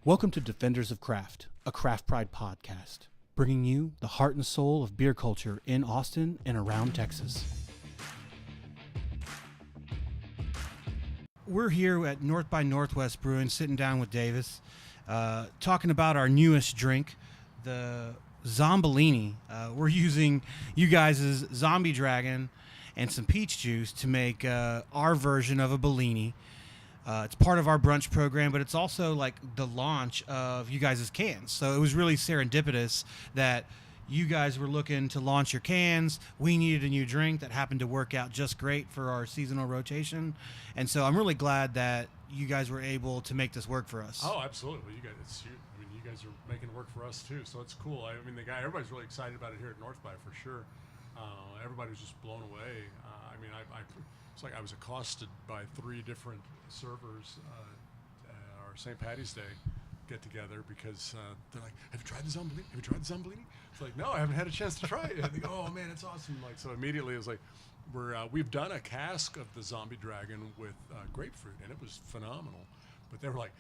Welcome to Defenders of Craft, a Craft Pride podcast, bringing you the heart and soul of beer culture in Austin and around Texas. We're here at North by Northwest Brewing, sitting down with Davis, talking about our newest drink, the zombellini. We're using you guys' zombie dragon and some peach juice to make our version of a bellini. It's part of our brunch program, but it's also like the launch of you guys' cans. So it was really serendipitous that you guys were looking to launch your cans. We needed a new drink that happened to work out just great for our seasonal rotation. And so I'm really glad that you guys were able to make this work for us. Oh, absolutely. You guys are making it work for us too. So it's cool. Everybody's really excited about it here at North by for sure. Everybody was just blown away. It's like I was accosted by 3 different servers at our St. Patty's Day get together because they're like, "Have you tried the zombellini? Have you tried the zombellini?" It's like, "No, I haven't had a chance to try it." I think, "Oh man, it's awesome!" So immediately it was like, we've done a cask of the zombie dragon with grapefruit, and it was phenomenal. But they were like,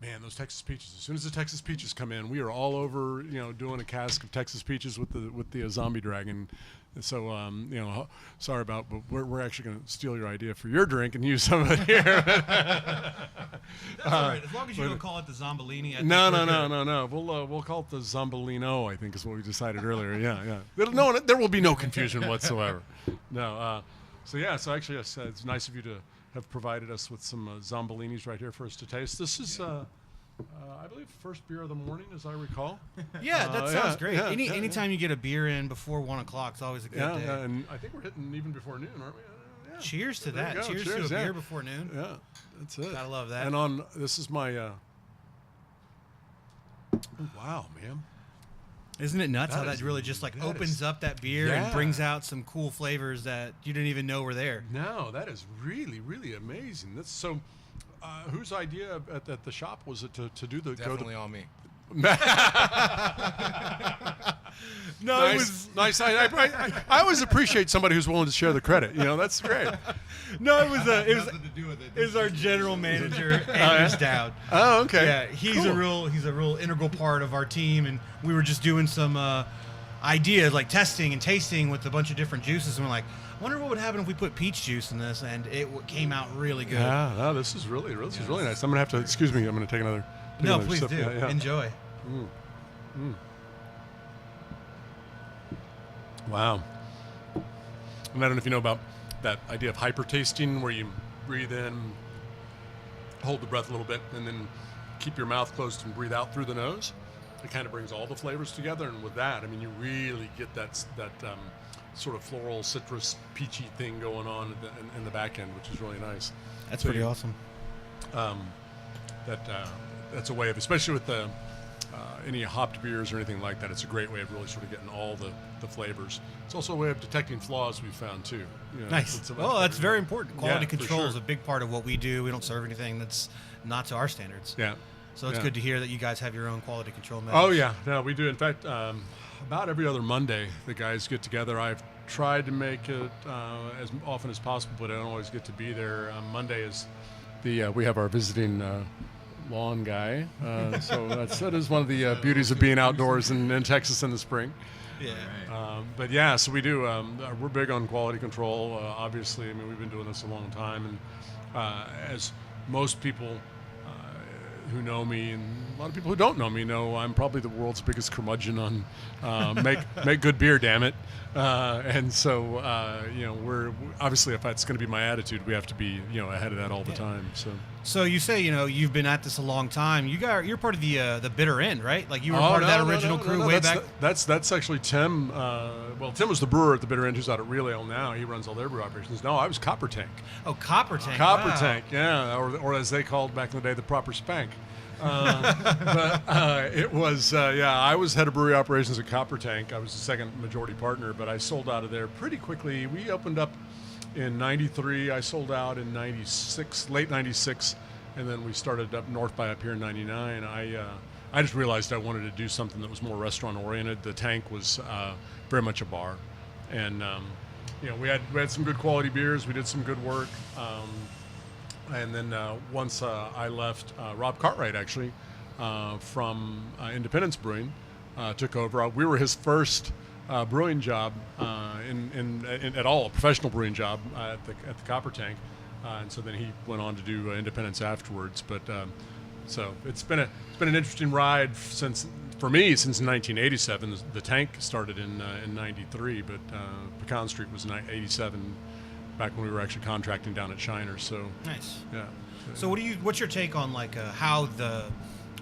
"Man, those Texas peaches! As soon as the Texas peaches come in, we are all over, doing a cask of Texas peaches with the zombie dragon." So, sorry but we're actually going to steal your idea for your drink and use some of it here. That's all right. As long as you don't call it the zombellini. No. We'll call it the zombellino, I think is what we decided earlier. Yeah. There will be no confusion whatsoever. No. So actually, yes, it's nice of you to have provided us with some zombellinis right here for us to taste. This is, I believe, first beer of the morning, as I recall. Yeah, that sounds great. Anytime you get a beer in before 1 o'clock, it's always a good day. Yeah, and I think we're hitting even before noon, aren't we? Yeah. Cheers to that. Cheers to a beer before noon. Yeah, that's it. Gotta love that. And this is my, wow, man. Isn't it nuts how that really just opens up that beer and brings out some cool flavors that you didn't even know were there? No, that is really, really amazing. That's so. Whose idea at the shop was it to do the definitely on me? No, nice, it was nice. I always appreciate somebody who's willing to share the credit. That's great. No, it was our general manager, Andrew Dowd. Oh, okay. Yeah, he's a real integral part of our team, and we were just doing some ideas like testing and tasting with a bunch of different juices, and we're like, I wonder what would happen if we put peach juice in this, and it came out really good. Yeah, no, this is really nice. I'm gonna have to, excuse me, I'm gonna take another. No, please sip. do. Yeah. Enjoy. Wow. And I don't know if you know about that idea of hyper tasting, where you breathe in, hold the breath a little bit, and then keep your mouth closed and breathe out through the nose. It kind of brings all the flavors together, and with that, you really get that sort of floral, citrus, peachy thing going on in the back end, which is really nice. That's pretty awesome. That's a way of, especially with any hopped beers or anything like that, it's a great way of really sort of getting all the flavors. It's also a way of detecting flaws we've found too. Nice. That's very important. Quality control is a big part of what we do. We don't serve anything that's not to our standards. Yeah. So it's good to hear that you guys have your own quality control measures. Oh yeah, no, we do. In fact, about every other Monday, the guys get together. I've tried to make it as often as possible, but I don't always get to be there. Monday is we have our visiting lawn guy, so that is one of the beauties of being outdoors in Texas in the spring. Yeah. So we do. We're big on quality control. Obviously, we've been doing this a long time, and as most people who know me, and a lot of people who don't know me know, I'm probably the world's biggest curmudgeon on make good beer, damn it. And so we're obviously, if that's going to be my attitude, we have to be ahead of that all the time. So you say you've been at this a long time. You're part of the bitter end, right? Like you were part of that original crew way back. That's actually Tim. Tim was the brewer at the bitter end, who's out at Relay now. He runs all their brew operations. No, I was Copper Tank. Oh, Copper Tank. Copper Tank, yeah, or as they called back in the day, the proper spank. But it was, I was head of brewery operations at Copper Tank. I was the second majority partner, but I sold out of there pretty quickly. We opened up in 93. I sold out in 96, late 96, and then we started up North by up here in 99. I just realized I wanted to do something that was more restaurant-oriented. The Tank was very much a bar. And, we had some good quality beers. We did some good work. And then once I left, Rob Cartwright actually from Independence Brewing took over. We were his first brewing job at all, a professional brewing job at the Copper Tank, and so then he went on to do Independence afterwards. But so it's been an interesting ride for me since 1987. The tank started in '93, but Pecan Street was in '87, back when we were actually contracting down at Shiner's. So Nice. yeah. So what's your take on like how the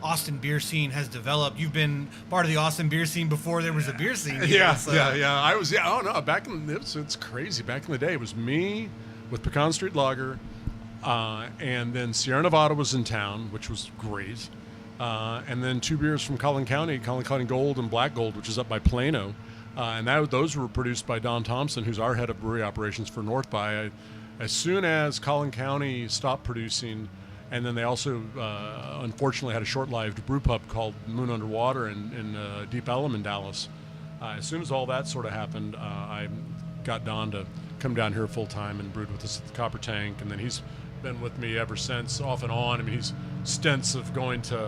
Austin beer scene has developed? You've been part of the Austin beer scene before there was a beer scene. Yeah, so. yeah. I was. Yeah. Oh no. It's crazy. Back in the day, it was me with Pecan Street Lager, and then Sierra Nevada was in town, which was great, and then 2 beers from Collin County Gold and Black Gold, which is up by Plano, and those were produced by Don Thompson, who's our head of brewery operations for North by. As soon as Collin County stopped producing, and then they also unfortunately had a short-lived brew pub called Moon Underwater in Deep Ellum in Dallas. As soon as all that sort of happened, I got Don to come down here full-time and brewed with us at the Copper Tank, and then he's been with me ever since, off and on. I mean, he's stints of going to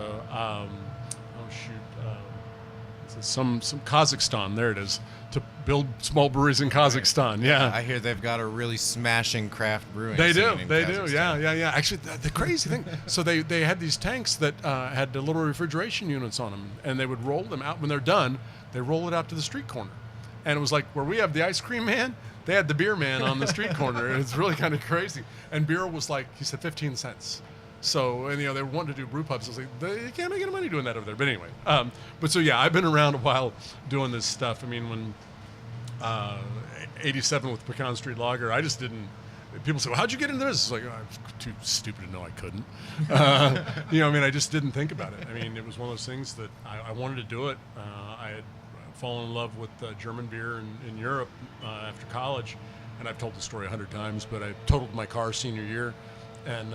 some Kazakhstan. There it is, to build small breweries in Kazakhstan. Yeah, I hear they've got a really smashing craft brewing. They do. scene in They do. Kazakhstan. Yeah. Actually, the crazy thing. So they had these tanks that had the little refrigeration units on them, and they would roll them out when they're done. They roll it out to the street corner, and it was like where we have the ice cream man. They had the beer man on the street corner. It's really kind of crazy. And beer was like, he said, 15 cents. So, and they were wanting to do brew pubs. I was like, you can't make any money doing that over there. But anyway, but so yeah, I've been around a while doing this stuff. I mean, when 87 with Pecan Street Lager, I just didn't. People say, well, how'd you get into this? It's like, I'm too stupid to know I couldn't. I mean, I just didn't think about it. I mean, it was one of those things that I wanted to do it. I had fallen in love with German beer in Europe after college, and I've told the story 100 times, but I totaled my car senior year, and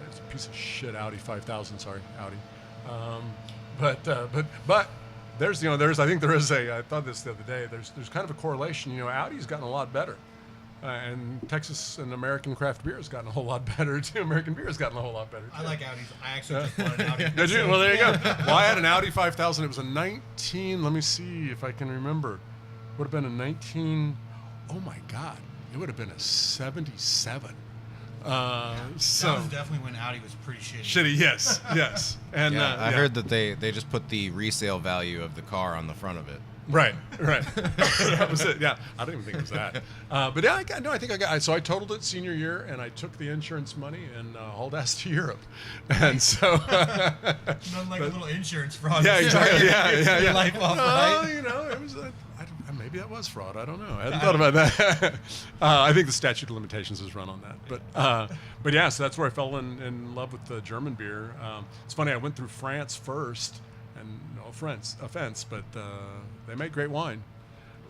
it's a piece of shit Audi 5000, sorry, Audi. But I think there is I thought this the other day, there's kind of a correlation. Audi's gotten a lot better. And Texas and American craft beer has gotten a whole lot better too. American beer has gotten a whole lot better too. I like Audis. I actually just bought an Audi. Did you? Well, there you go. Well, I had an Audi 5000. It was a 19. Let me see if I can remember. Would have been a 19. Oh my God! It would have been a 77. That was definitely when Audi was pretty shitty. Shitty, yes. And I heard that they just put the resale value of the car on the front of it. Right. That was it. Yeah, I don't even think it was that. But yeah, I think I got. So I totaled it senior year, and I took the insurance money and hauled ass to Europe. And so Nothing like a little insurance fraud. Yeah, exactly. Yeah. Your life off, right? It was. Maybe that was fraud. I don't know. I hadn't thought about that. I think the statute of limitations has run on that. But yeah, so that's where I fell in love with the German beer. It's funny. I went through France first, and no offense, but they make great wine.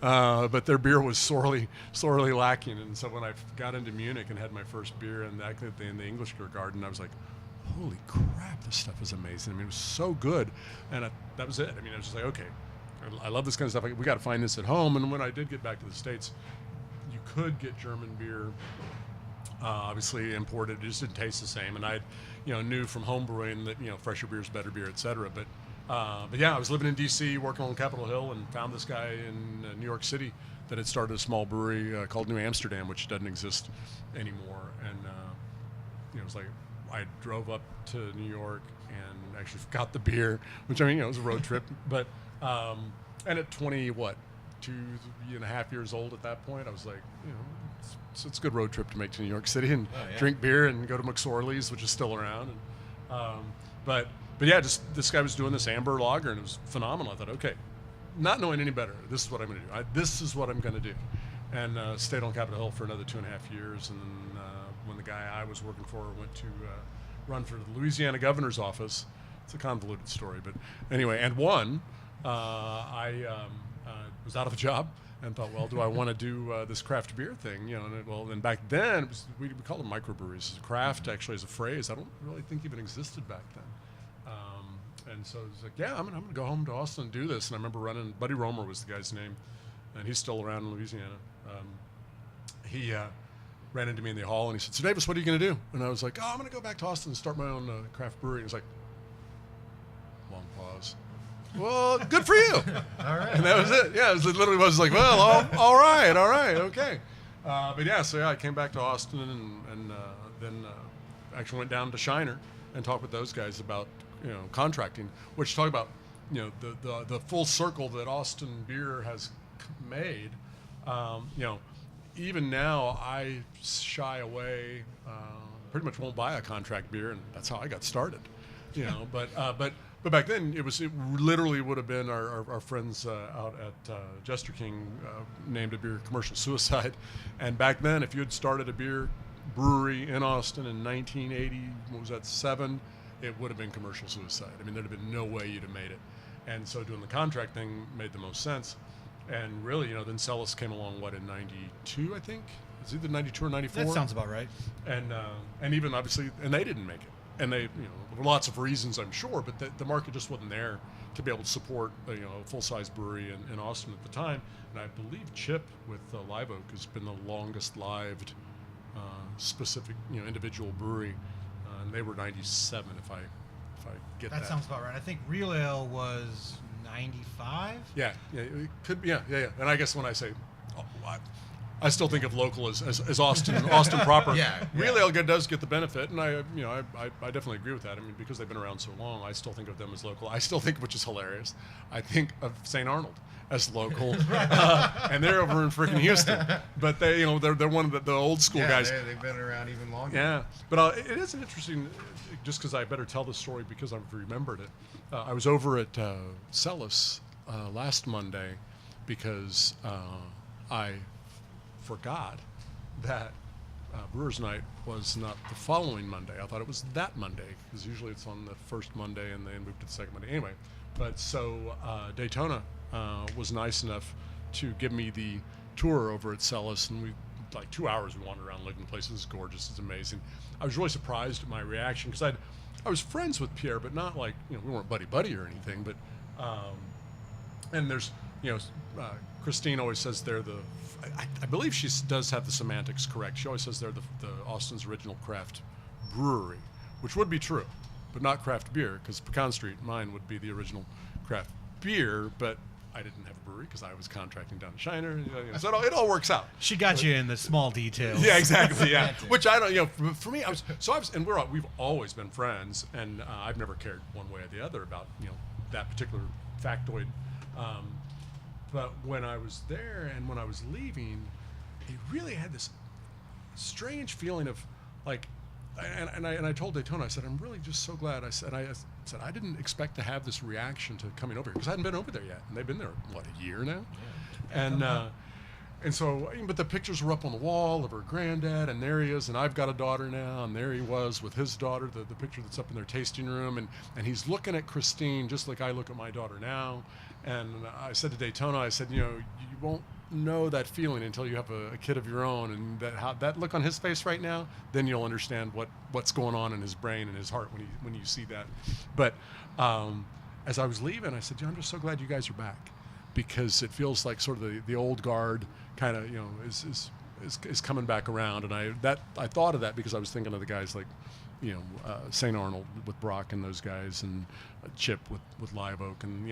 But their beer was sorely lacking. And so when I got into Munich and had my first beer in the English Beer Garden, I was like, holy crap, this stuff is amazing. I mean, it was so good. And that was it. I mean, I was just like, okay, I love this kind of stuff. We got to find this at home. And when I did get back to the States, you could get German beer, obviously imported. It just didn't taste the same. And I, knew from home brewing that fresher beer is better beer, et cetera. But yeah, I was living in D.C., working on Capitol Hill, and found this guy in New York City that had started a small brewery called Nxnw, which doesn't exist anymore. And it was like I drove up to New York and actually got the beer, which it was a road trip, but. And at 2.5 years old at that point, I was like, it's a good road trip to make to New York City and drink beer and go to McSorley's, which is still around. And, but yeah, just this guy was doing this amber lager, and it was phenomenal. I thought, okay, not knowing any better, this is what I'm going to do. This is what I'm going to do. And stayed on Capitol Hill for another 2.5 years. And then when the guy I was working for went to run for the Louisiana governor's office, it's a convoluted story, but anyway, and won. I was out of a job and thought, well, do I want to do this craft beer thing? And back then we called them microbreweries. Craft actually is a phrase I don't really think even existed back then. And so it was like, yeah, I'm gonna go home to Austin and do this. And I remember running. Buddy Romer was the guy's name, and he's still around in Louisiana. He ran into me in the hall and he said, "So Davis, what are you gonna do?" And I was like, "Oh, I'm gonna go back to Austin and start my own craft brewery." And he was like, Long pause. Well, good for you. All right. And that was it. Yeah, it literally was like, well, all right, okay. But yeah, so yeah, I came back to Austin and then actually went down to Shiner and talked with those guys about contracting, which talk about the full circle that Austin beer has made. Even now I shy away. Pretty much won't buy a contract beer, and that's how I got started. But back then it literally would have been our friends out at Jester King named a beer Commercial Suicide, and back then if you had started a beer brewery in Austin in 1980, what was that, 7, it would have been Commercial Suicide. I mean, there'd have been no way you'd have made it, and so doing the contract thing made the most sense. And really, then Celis came along, in 92, I think? It's either 92 or 94. That sounds about right. And even obviously, and they didn't make it. And they, there were lots of reasons, I'm sure, but the market just wasn't there to be able to support, a full-size brewery in Austin at the time. And I believe Chip with Live Oak has been the longest lived specific, individual brewery. And they were 97, if I get that. That sounds about right. I think Real Ale was 95. Yeah, it could be. Yeah. And I guess when I say, I still think of local as Austin proper. Yeah. Real Ale does get the benefit, and I definitely agree with that. I mean, because they've been around so long, I still think of them as local. I still think, which is hilarious, I think of St. Arnold as local, and they're over in freaking Houston. But they're one of the old school guys. They've been around even longer. Yeah, but it is an interesting, just because I better tell the story because I've remembered it. I was over at Celis last Monday because I forgot that Brewers Night was not the following Monday. I thought it was that Monday because usually it's on the first Monday and then moved to the second Monday. Anyway, but so Daytona was nice enough to give me the tour over at Celis, and we, like 2 hours, we wandered around looking at the place. It was gorgeous. It's amazing. I was really surprised at my reaction because I was friends with Pierre, but not like, we weren't buddy or anything, but and there's, Christine always says they're I believe she does have the semantics correct. She always says they're the Austin's original craft brewery, which would be true, but not craft beer, because Pecan Street, mine, would be the original craft beer, but I didn't have a brewery because I was contracting down to Shiner, so it all works out. She got you in the small details. Yeah, exactly. Yeah, which I don't. For me, and we've always been friends, and I've never cared one way or the other about that particular factoid. But when I was there and when I was leaving, it really had this strange feeling of like, and I told Daytona, I said, I'm really just so glad. I said I didn't expect to have this reaction to coming over here because I hadn't been over there yet, and they've been there a year now, yeah. And so, but the pictures were up on the wall of her granddad, and there he is, and I've got a daughter now, and there he was with his daughter, the picture that's up in their tasting room, and he's looking at Christine just like I look at my daughter now. And I said to Daytona, I said, you won't know that feeling until you have a kid of your own, and that look on his face right now, then you'll understand what's going on in his brain and his heart when you see that. But as I was leaving, I said, I'm just so glad you guys are back, because it feels like sort of the old guard kind of is coming back around. And I thought of that because I was thinking of the guys like St. Arnold with Brock and those guys, and Chip with Live Oak, and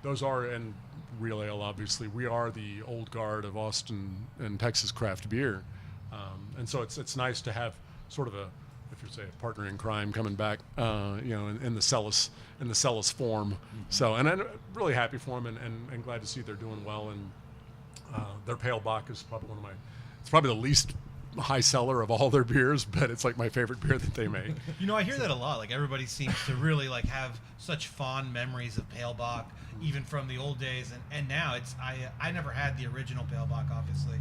those are, and Real Ale, obviously, we are the old guard of Austin and Texas craft beer, and so it's nice to have sort of if you say a partner in crime coming back, in the Celis form. Mm-hmm. So, and I'm really happy for them, and glad to see they're doing well, and their Pale Bock is probably it's probably the least high seller of all their beers, but it's like my favorite beer that they make. I hear that a lot. Like, everybody seems to really like have such fond memories of Pale Bock, even from the old days, and now it's I never had the original Pale Bock, obviously,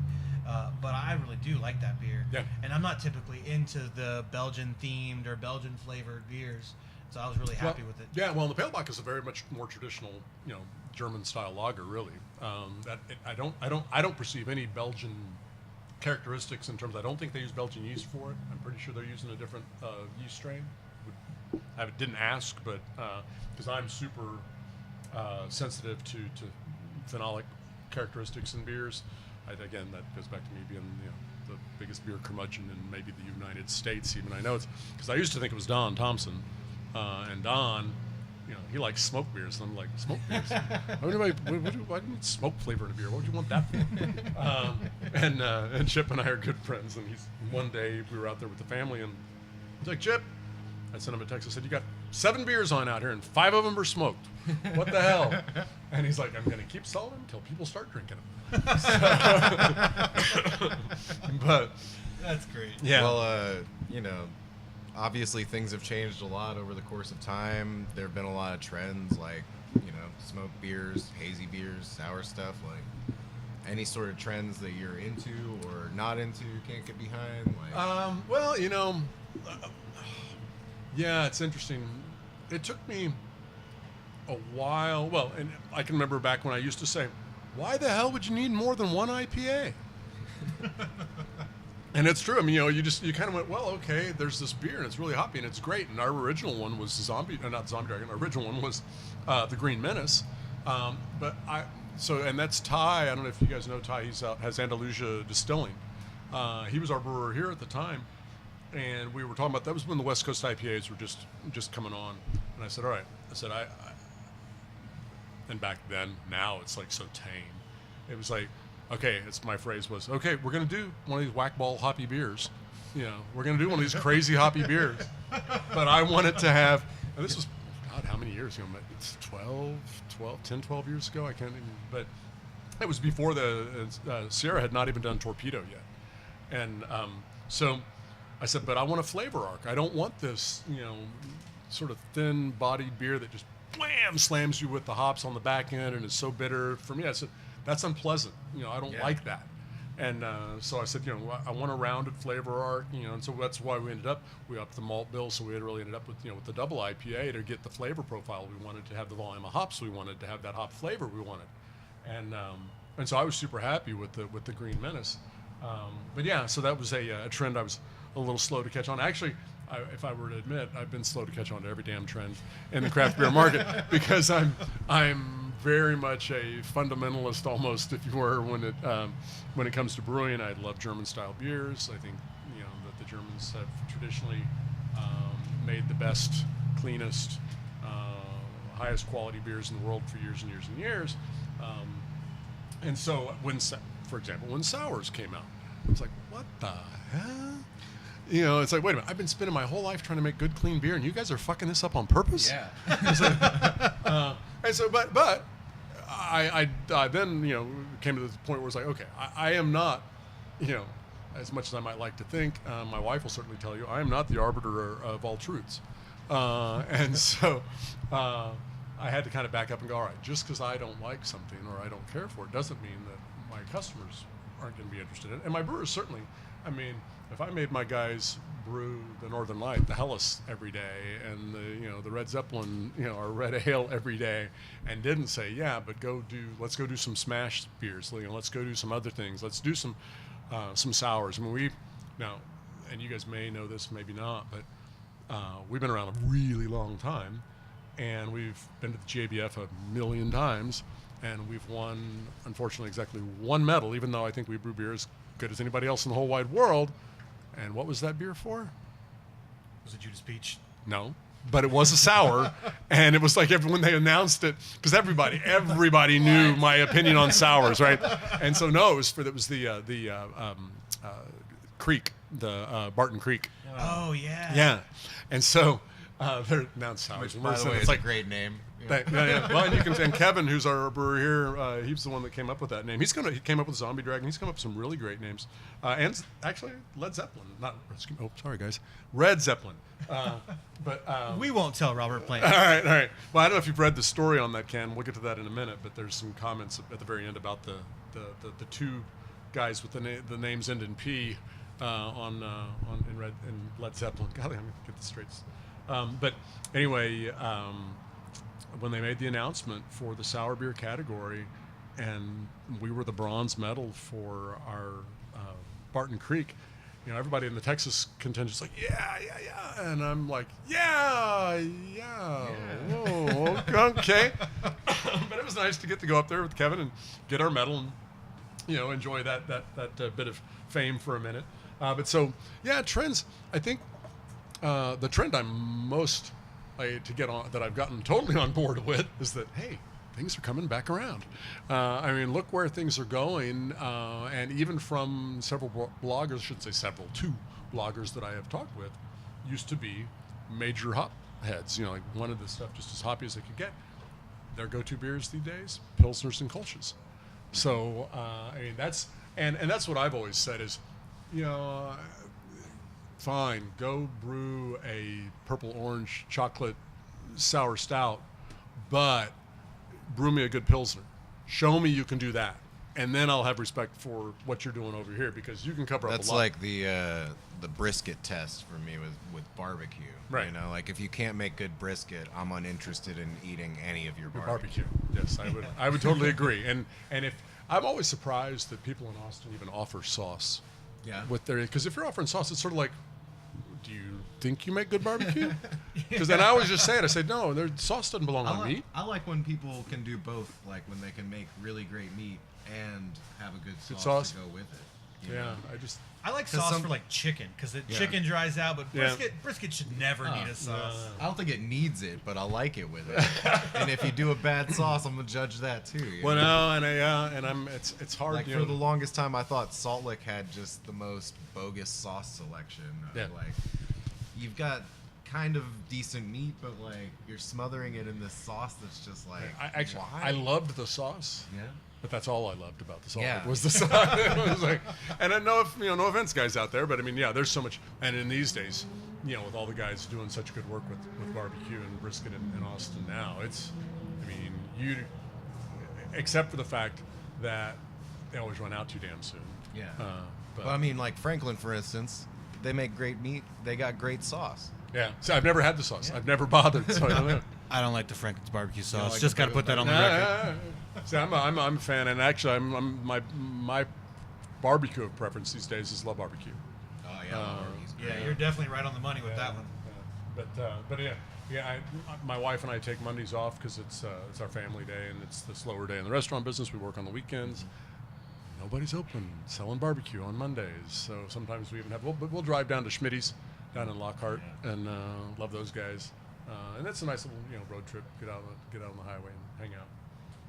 but I really do like that beer. Yeah. And I'm not typically into the Belgian themed or Belgian flavored beers, so I was really happy with it. Yeah, well, the Pale Bock is a very much more traditional, German style lager, really. I don't perceive any Belgian characteristics in terms. I don't think they use Belgian yeast for it. I'm pretty sure they're using a different yeast strain. I didn't ask, but because I'm super sensitive to phenolic characteristics in beers. Again, that goes back to me being the biggest beer curmudgeon in maybe the United States. Even I know it's because I used to think it was Don Thompson, and Don he likes smoked beers, and I'm like, smoked beers? Why do you need smoke flavor in a beer? What would you want that for? And Chip and I are good friends, and one day we were out there with the family, and he's like, Chip, I sent him a text. I said, you got 7 beers on out here, and 5 of them are smoked. What the hell? And he's like, I'm going to keep selling them until people start drinking them. But That's great. yeah. Well, obviously things have changed a lot over the course of time. There have been a lot of trends like, smoked beers, hazy beers, sour stuff. Like, any sort of trends that you're into or not into, can't get behind? Like, Well, yeah, it's interesting. It took me a while. Well, and I can remember back when I used to say, why the hell would you need more than one IPA? And it's true. I mean, you kind of went, well, okay, there's this beer and it's really hoppy and it's great. And our original one was not Zombie Dragon. Our original one was the Green Menace. And that's Ty. I don't know if you guys know Ty. Has Andalusia Distilling. He was our brewer here at the time. And we were talking about, that was when the West Coast IPAs were just coming on. And I said, all right. I said, and back then, now it's like so tame. It was like, okay, my phrase was, okay, we're going to do one of these whack-ball hoppy beers. We're going to do one of these crazy hoppy beers. But I wanted to have, and this was, God, how many years ago? It's 12 years ago. I can't even, but it was before the Sierra had not even done Torpedo yet. And so I said, but I want a flavor arc. I don't want this, sort of thin-bodied beer that just wham slams you with the hops on the back end and is so bitter. For me, I said, that's unpleasant. I don't like that. And so I said, I want a rounded flavor arc, and so that's why we upped the malt bill, so we had really ended up with, with the double IPA to get the flavor profile we wanted, to have the volume of hops we wanted, to have that hop flavor we wanted. And so I was super happy with the Green Menace. But yeah, so that was a trend I was a little slow to catch on. Actually, if I were to admit, I've been slow to catch on to every damn trend in the craft beer market because I'm very much a fundamentalist, almost, if you were, when it comes to brewing. I love German style beers. I think that the Germans have traditionally made the best, cleanest, highest quality beers in the world for years and years and years. And so for example, when sours came out, I was like, what the hell? It's like, wait a minute, I've been spending my whole life trying to make good, clean beer, and you guys are fucking this up on purpose? Yeah. And so, but I then, came to the point where it's like, okay, I am not, as much as I might like to think, my wife will certainly tell you, I am not the arbiter of all truths. And so I had to kind of back up and go, all right, just because I don't like something or I don't care for it doesn't mean that my customers aren't going to be interested in it. And my brewers certainly, I mean, if I made my guys brew the Northern Light, the Helles every day, and the Red Zeppelin, or Red Ale every day, and didn't say, yeah, but let's go do some smash beers, let's go do some other things, let's do some sours. I mean, and you guys may know this, maybe not, but we've been around a really long time, and we've been to the JBF a million times, and we've won, unfortunately, exactly one medal, even though I think we brew beer as good as anybody else in the whole wide world. And what was that beer for? Was it Judas Peach? No, but it was a sour, and it was like when they announced it, because everybody knew my opinion on sours, right? And so no, it was the Creek, the Barton Creek. Oh yeah. Yeah, and so they're announced sours. which, by the way, is a great name. Yeah. Well, and Kevin, who's our brewer here, he's the one that came up with that name. He came up with Zombie Dragon. He's come up with some really great names, and actually Led Zeppelin. Sorry guys, Red Zeppelin. But We won't tell Robert Plant. all right. Well, I don't know if you've read the story on that can. We'll get to that in a minute. But there's some comments at the very end about the two guys with the names end in P in Led Zeppelin. God, I'm gonna get this straight. But anyway. When they made the announcement for the sour beer category, and we were the bronze medal for our Barton Creek, everybody in the Texas contingent's like, yeah, and I'm like, yeah. Whoa, okay. But it was nice to get to go up there with Kevin and get our medal and enjoy that bit of fame for a minute. But so yeah, trends. I think the trend I'm most to get on that I've gotten totally on board with is that, hey, things are coming back around. I mean, look where things are going, and even from several bloggers, I should say several, 2 bloggers that I have talked with, used to be major hop heads. You know, like wanted the stuff just as hoppy as they could get. Their go-to beers these days, Pilsners and Kolsch's. So, I mean, that's what I've always said is, you know, fine, go brew a purple orange chocolate sour stout, but brew me a good Pilsner. Show me you can do that. And then I'll have respect for what you're doing over here, because you can cover up a lot. That's like the brisket test for me with barbecue. Right. You know, like if you can't make good brisket, I'm uninterested in eating any of your barbecue. Yes, I would totally agree. And if I'm always surprised that people in Austin even offer sauce. Yeah. With their, because if you're offering sauce, it's sort of like, do you think you make good barbecue? Because then I always just say it. I say, no, their sauce doesn't belong on meat. I like when people can do both, like when they can make really great meat and have a good sauce to go with it. You know? I like sauce for like chicken, because chicken dries out, but brisket should never need a sauce. I don't think it needs it, but I like it with it. And if you do a bad sauce, I'm gonna judge that too. Well, no, and it's hard. Like for the longest time, I thought Salt Lick had just the most bogus sauce selection. Like you've got kind of decent meat, but like you're smothering it in this sauce that's just like. I loved the sauce. Yeah. But that's all I loved about the Salt Yeah. Lick was the sauce. It was like, and I know if no offense, guys out there, but I mean, there's so much. And in these days, with all the guys doing such good work with barbecue and brisket in Austin now, you, except for the fact that they always run out too damn soon. Yeah. But I mean, like Franklin, for instance, they make great meat. They got great sauce. Yeah. So I've never had the sauce. I've never bothered. So I don't know. I don't like the Franklin's barbecue sauce. like Just the got to put that on the record. See, I'm a fan, and actually, my barbecue of preference these days is Love Barbecue. Oh yeah. Yeah, you're definitely right on the money with that one. But my wife and I take Mondays off because it's our family day, and it's the slower day in the restaurant business. We work on the weekends. Nobody's open selling barbecue on Mondays, so sometimes we even have. We'll drive down to Schmitty's down in Lockhart, and love those guys. And that's a nice little road trip. Get out on the highway and hang out.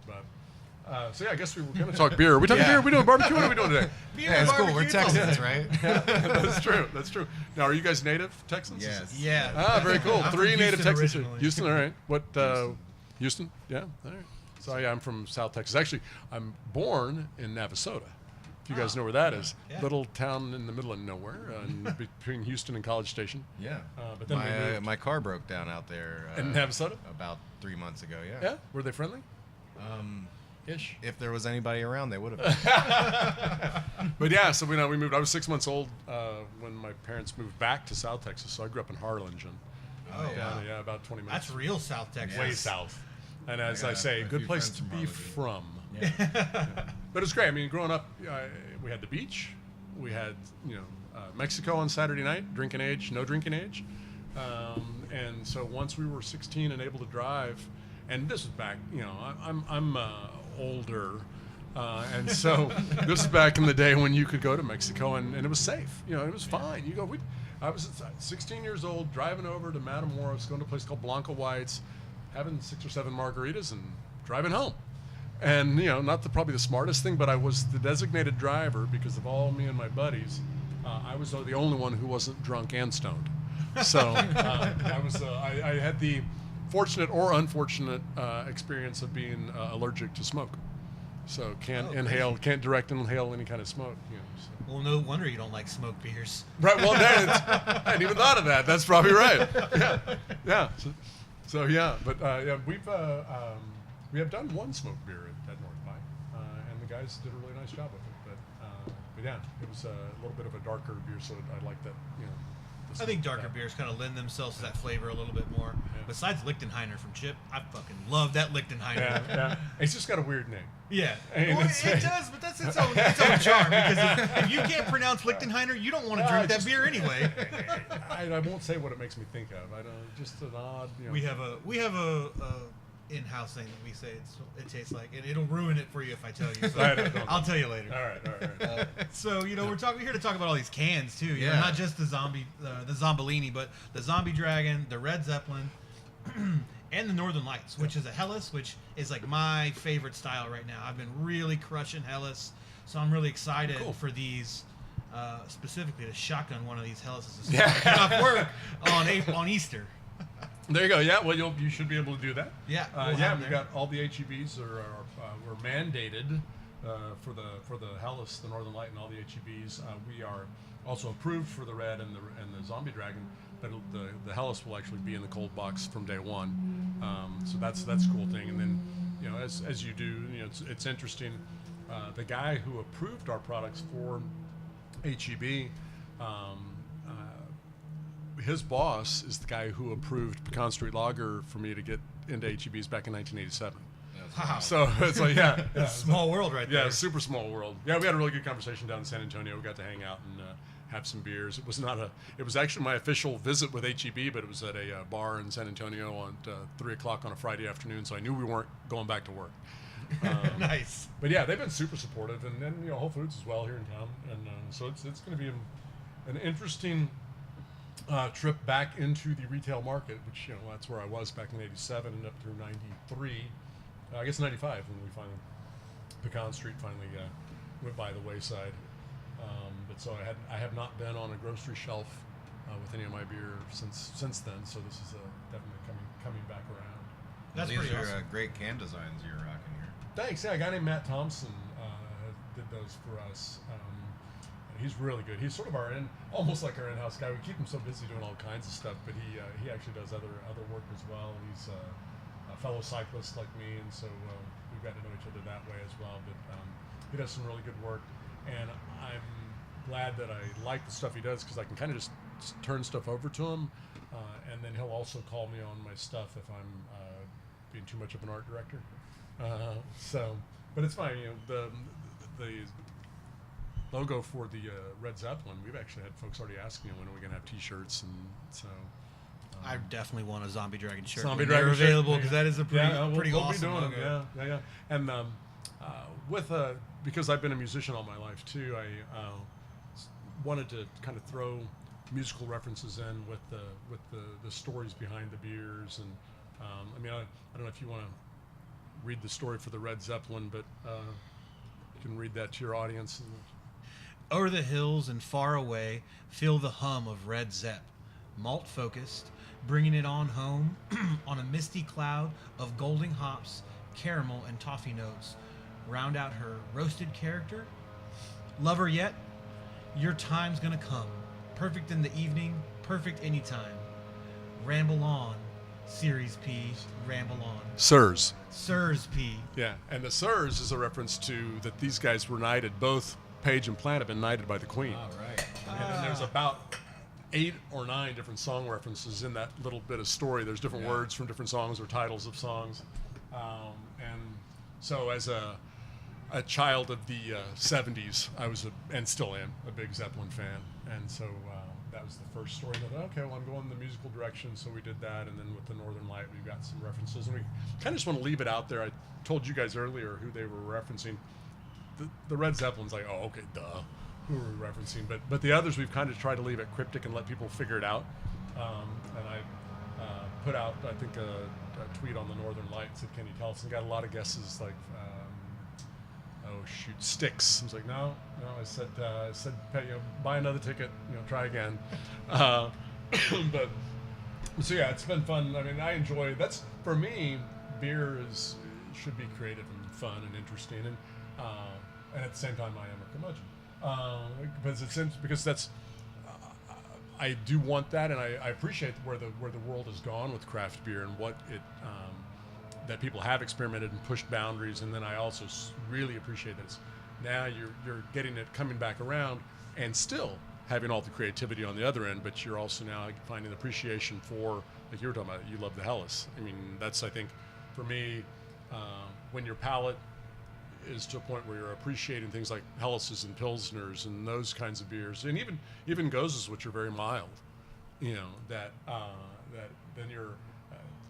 But so I guess we were going to talk beer. Are we talking beer? Are we doing barbecue? What are we doing today? Yeah, it's cool. We're Texans, right? That's true. That's true. Now, are you guys native Texans? Yes. Yeah. Ah, very cool. I'm 3 from native Houston Texans. originally. Houston, all right. What? Houston? Yeah. All right. So I'm from South Texas. Actually, I'm born in Navasota. If you guys know where that is, little town in the middle of nowhere, between Houston and College Station. Yeah. But then my car broke down out there in Navasota about 3 months ago. Yeah. Yeah. Were they friendly? Ish. If there was anybody around, they would have. But yeah, so we moved. I was 6 months old when my parents moved back to South Texas. So I grew up in Harlingen. Oh, wow. Yeah, about 20 minutes. That's real South Texas. Way south. And as I say, a good few place friends to from be Harlingen. from. Yeah. But it's great. I mean, growing up, we had the beach. We had, Mexico on Saturday night, drinking age, no drinking age. And so once we were 16 and able to drive, and this was back, I'm older. And so this is back in the day when you could go to Mexico and it was safe. It was fine. I was 16 years old, driving over to Matamoros, going to a place called Blanco White's, having 6 or 7 margaritas and driving home. And, not probably the smartest thing, but I was the designated driver because of all me and my buddies. I was the only one who wasn't drunk and stoned. So I had the fortunate or unfortunate experience of being allergic to smoke. So can't direct inhale any kind of smoke. So. Well, no wonder you don't like smoked beers. Right. Well, I hadn't even thought of that. That's probably right. Yeah. So yeah, but we have done one smoked beer at North by, and the guys did a really nice job with it. But yeah, it was a little bit of a darker beer, so I like that. I think darker beers kind of lend themselves to that flavor a little bit more. Yeah. Besides Lichtenheiner from Chip, I fucking love that Lichtenheiner. Yeah. It's just got a weird name. Yeah. Well, it does, but that's its own charm. Because if you can't pronounce Lichtenheiner, you don't want to drink that beer anyway. I won't say what it makes me think of. I don't. Just an odd. We have a in-house thing that we say it tastes like, and it'll ruin it for you if I tell you. So I'll tell you later. All right. So we're here to talk about all these cans too. Yeah. Not just the zombellini, but the zombie dragon, the red zeppelin, and the Northern Lights, which is a Helles, which is like my favorite style right now. I've been really crushing Helles, so I'm really excited for these. Specifically to shotgun one of these Helleses get off work on Easter. There you go. Yeah, well, you should be able to do that. Yeah, we got all the HEBs were mandated for the Helles, the Northern Light, and all the HEBs. We are also approved for the Red and the Zombie Dragon, but the Helles will actually be in the cold box from day one. So that's a cool thing. And then as you do, it's interesting. The guy who approved our products for HEB, his boss is the guy who approved Pecan Street Lager for me to get into HEBs back in 1987. Wow. So it's like, it's a small world right there. Yeah, super small world. Yeah, we had a really good conversation down in San Antonio. We got to hang out and have some beers. It was actually my official visit with HEB, but it was at a bar in San Antonio at 3 o'clock on a Friday afternoon, so I knew we weren't going back to work. Nice. But yeah, they've been super supportive, and then Whole Foods as well here in town, and so it's going to be an interesting trip back into the retail market, which that's where I was back in '87 and up through '93, I guess '95 when we finally Pecan Street finally went by the wayside. But so I have not been on a grocery shelf with any of my beer since then. So this is definitely coming back around. That's These pretty are awesome. great can designs you're rocking here. Thanks. Yeah, a guy named Matt Thompson did those for us. And he's really good. He's sort of almost like our in-house guy. We keep him so busy doing all kinds of stuff, but he actually does other work as well. And he's a fellow cyclist like me, and so we've got to know each other that way as well. But he does some really good work, and I'm glad that I like the stuff he does because I can kind of just turn stuff over to him, and then he'll also call me on my stuff if I'm being too much of an art director. But it's fine. The logo for the Red Zeppelin, we've actually had folks already asking when are we going to have T-shirts, and so I definitely want a Zombie Dragon shirt. Zombie They're Dragon shirt, available because that is a pretty we'll awesome be doing logo. them. Yeah. And because I've been a musician all my life too, I wanted to kind of throw musical references in with the stories behind the beers, and I don't know if you want to read the story for the Red Zeppelin, but you can read that to your audience. Over the hills and far away, feel the hum of Red Zepp, malt focused, bringing it on home on a misty cloud of golden hops, caramel, and toffee notes. Round out her roasted character. Love her yet? Your time's gonna come. Perfect in the evening, perfect anytime. Ramble on, Series P, ramble on. Sirs. Sirs P. Yeah, and the Sirs is a reference to that these guys were knighted. Both Page and Plant have been knighted by the Queen. All right. And then there's about 8 or 9 different song references in that little bit of story. There's different words from different songs or titles of songs. And so as a child of the 70s, I was and still am a big Zeppelin fan. And so that was the first story. And I thought, okay, well, I'm going the musical direction, so we did that. And then with the Northern Light, we've got some references. And we kind of just want to leave it out there. I told you guys earlier who they were referencing. The Red Zeppelin's like, oh, okay, duh. Who are we referencing? But the others, we've kind of tried to leave it cryptic and let people figure it out. And I put out, I think, a tweet on the Northern Lights at Kenny Tellison. Got a lot of guesses like, Styx. I was like, no. I said, buy another ticket. Try again. But so yeah, it's been fun. I mean, I enjoy. That's for me. Beer should be creative and fun and interesting, and at the same time, I am a curmudgeon. Because that's. I do want that, and I appreciate where the world has gone with craft beer and what it. That people have experimented and pushed boundaries, and then I also really appreciate that now you're getting it coming back around, and still having all the creativity on the other end, but you're also now finding appreciation for, like you were talking about, you love the Helles. I mean, that's, I think, for me, when your palate is to a point where you're appreciating things like Helleses and Pilsners and those kinds of beers, and even Goses, which are very mild, that then you're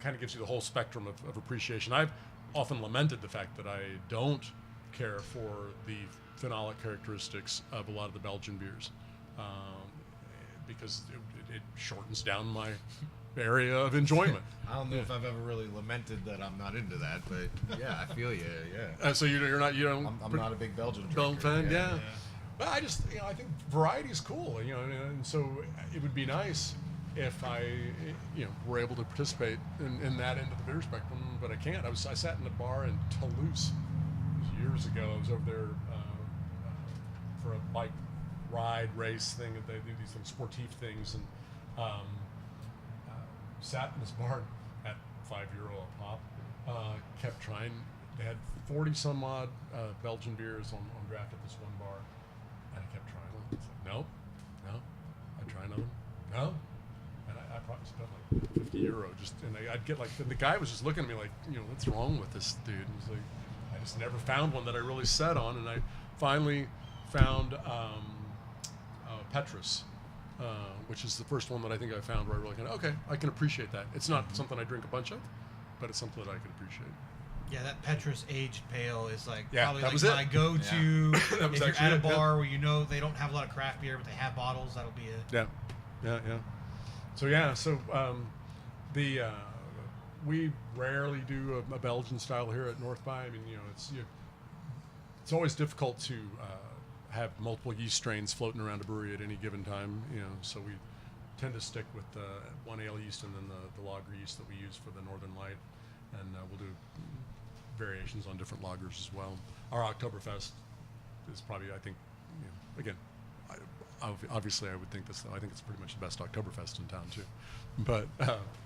kind of gives you the whole spectrum of appreciation. I've often lamented the fact that I don't care for the phenolic characteristics of a lot of the Belgian beers, because it shortens down my area of enjoyment. I don't know if I've ever really lamented that I'm not into that, but yeah, I feel you. Yeah. So you're not, you don't. I'm not a big Belgian Belgian drinker. fan, yeah. But I just, I think variety is cool, and so it would be nice if I, were able to participate in that end of the beer spectrum, but I can't. I sat in a bar in Toulouse years ago. I was over there for a bike ride race thing. They do these little sportif things, and sat in this bar at €5 a pop. Kept trying. They had 40 some odd Belgian beers on draft at this one bar, and I kept trying them. It's like, no. I'd try another one. No. And I probably spent like €50 just, and I'd get like, the guy was just looking at me like, what's wrong with this dude? And he's like, I just never found one that I really set on, and I finally found Petrus, which is the first one that I think I found where I really kind of, okay, I can appreciate that. It's not something I drink a bunch of, but it's something that I can appreciate. Yeah, that Petrus aged pale is like Yeah, probably that like was my it. go-to. That was if you're actually at a it, yeah. bar where they don't have a lot of craft beer, but they have bottles, that'll be it. Yeah. So we rarely do a Belgian style here at North by. I mean, it's always difficult to have multiple yeast strains floating around a brewery at any given time. So we tend to stick with one ale yeast and then the lager yeast that we use for the Northern Light, and we'll do variations on different lagers as well. Our Oktoberfest is probably, I think, again, obviously I would think this. I think it's pretty much the best Oktoberfest in town too, but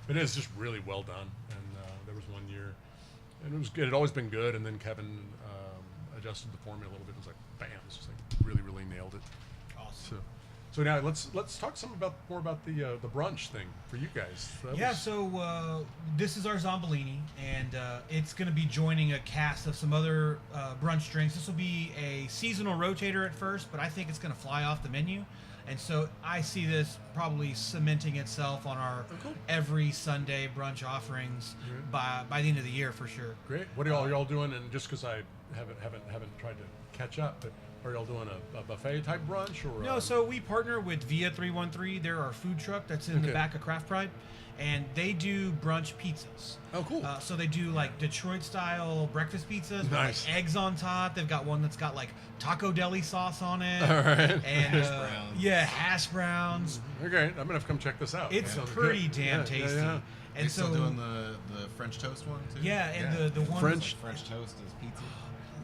it is just really well done. And there was one year, and it was good. It had always been good, and then Kevin adjusted the formula a little bit. It was like bam! It's just like really nailed it. Awesome. So now let's talk more about the brunch thing for you guys. So this is our zombellini, and it's going to be joining a cast of some other brunch drinks. This will be a seasonal rotator at first, but I think it's going to fly off the menu. And so I see this probably cementing itself on our every Sunday brunch offerings by the end of the year for sure. Great. What are y'all doing? And just because I haven't tried to catch up, but are y'all doing a buffet type brunch or? No, so we partner with Via 313. They're our food truck that's in the back of Craft Pride, and they do brunch pizzas. Oh, cool. So they do like Detroit style breakfast pizzas with Nice. like eggs on top. They've got one that's got like taco deli sauce on it. All right. And Hash browns. Yeah, hash browns. Okay, I'm gonna have to come check this out. It's Sounds pretty good. damn Yeah, tasty. yeah. They And still so doing the French toast one too? yeah, and the one French- French toast is pizza.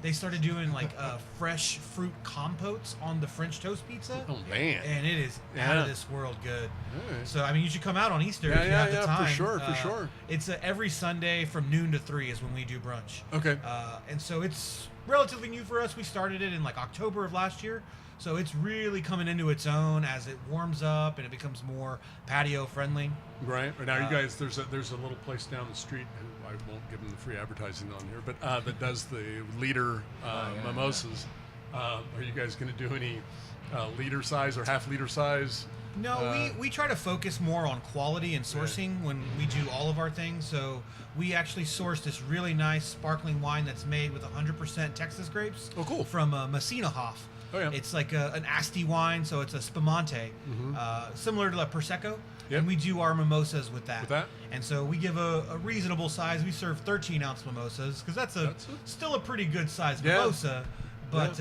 they started doing like fresh fruit compotes on the French toast pizza. Oh man. And it is out of this world good. Alright. So I mean, you should come out on Easter Yeah, if you have the yeah, time. for sure. It's every Sunday from noon to 3 is when we do brunch. Okay. And so it's relatively new for us. We started it in like October of last year. So it's really coming into its own as it warms up and it becomes more patio friendly. Right. Now you guys, there's a little place down the street who I won't give them the free advertising on here, but that does the liter mimosas. Are you guys going to do any liter size or half liter size? No, we try to focus more on quality and sourcing when we do all of our things. So we actually source this really nice sparkling wine that's made with 100% Texas grapes. Oh, cool. From Messina Hof. Oh, yeah. It's like an Asti wine, so it's a spumante, similar to a Prosecco. Yep. And we do our mimosas with that. With that? And so we give a reasonable size. We serve 13-ounce mimosas because that's still a pretty good size mimosa, but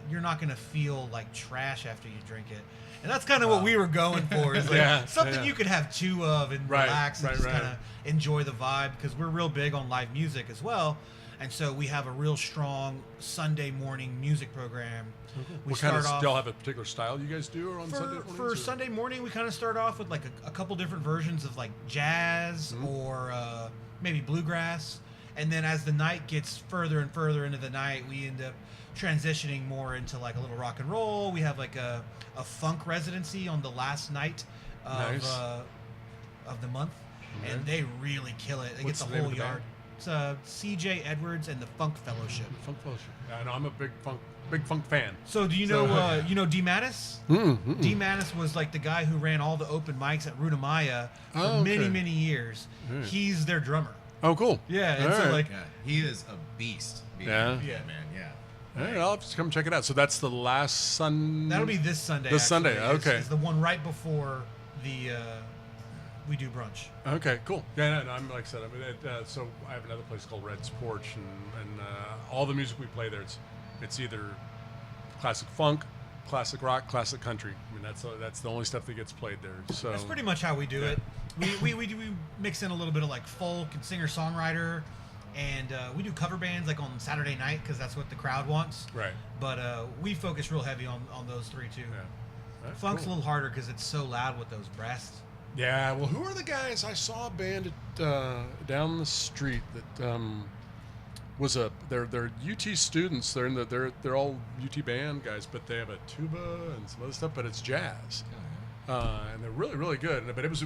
you're not going to feel like trash after you drink it. And that's kind of what we were going for. Is like something you could have two of and relax and just kind of enjoy the vibe, because we're real big on live music as well. And so we have a real strong Sunday morning music program. We What kind of start y'all off have a particular style you guys do on Sunday mornings? for Sunday morning. We kind of start off with like a couple different versions of like jazz or maybe bluegrass, and then as the night gets further and further into the night, we end up transitioning more into like a little rock and roll. We have like a funk residency on the last night of the month, and they really kill it. They What's get the the name whole of the yard. It's C.J. Edwards and the Funk Fellowship. Funk Fellowship. Yeah, no, I'm a big funk fan. So do you know D. Mattis? D. Mattis was like the guy who ran all the open mics at Rudamaya for many years. He's their drummer. Oh, cool. Yeah, and so like he is a beast. Yeah, man. Yeah. All right, I'll have to come check it out. So that's the last Sunday. that'll be this Sunday. This Sunday, actually, okay. is the one right before the we do brunch. Okay, cool. Yeah, no, I'm like I said. I mean, so I have another place called Red's Porch, and all the music we play there, it's either classic funk, classic rock, classic country. I mean, that's the only stuff that gets played there. So That's pretty much how we do it. We mix in a little bit of like folk and singer-songwriter, and we do cover bands like on Saturday night because that's what the crowd wants. Right. But we focus real heavy on those three too. Yeah. Funk's Cool. a little harder because it's so loud with those breasts. Yeah. Well, who are the guys? I saw a band down the street that they're UT students. They're all UT band guys, but they have a tuba and some other stuff. But it's jazz. And they're really, really good. But it was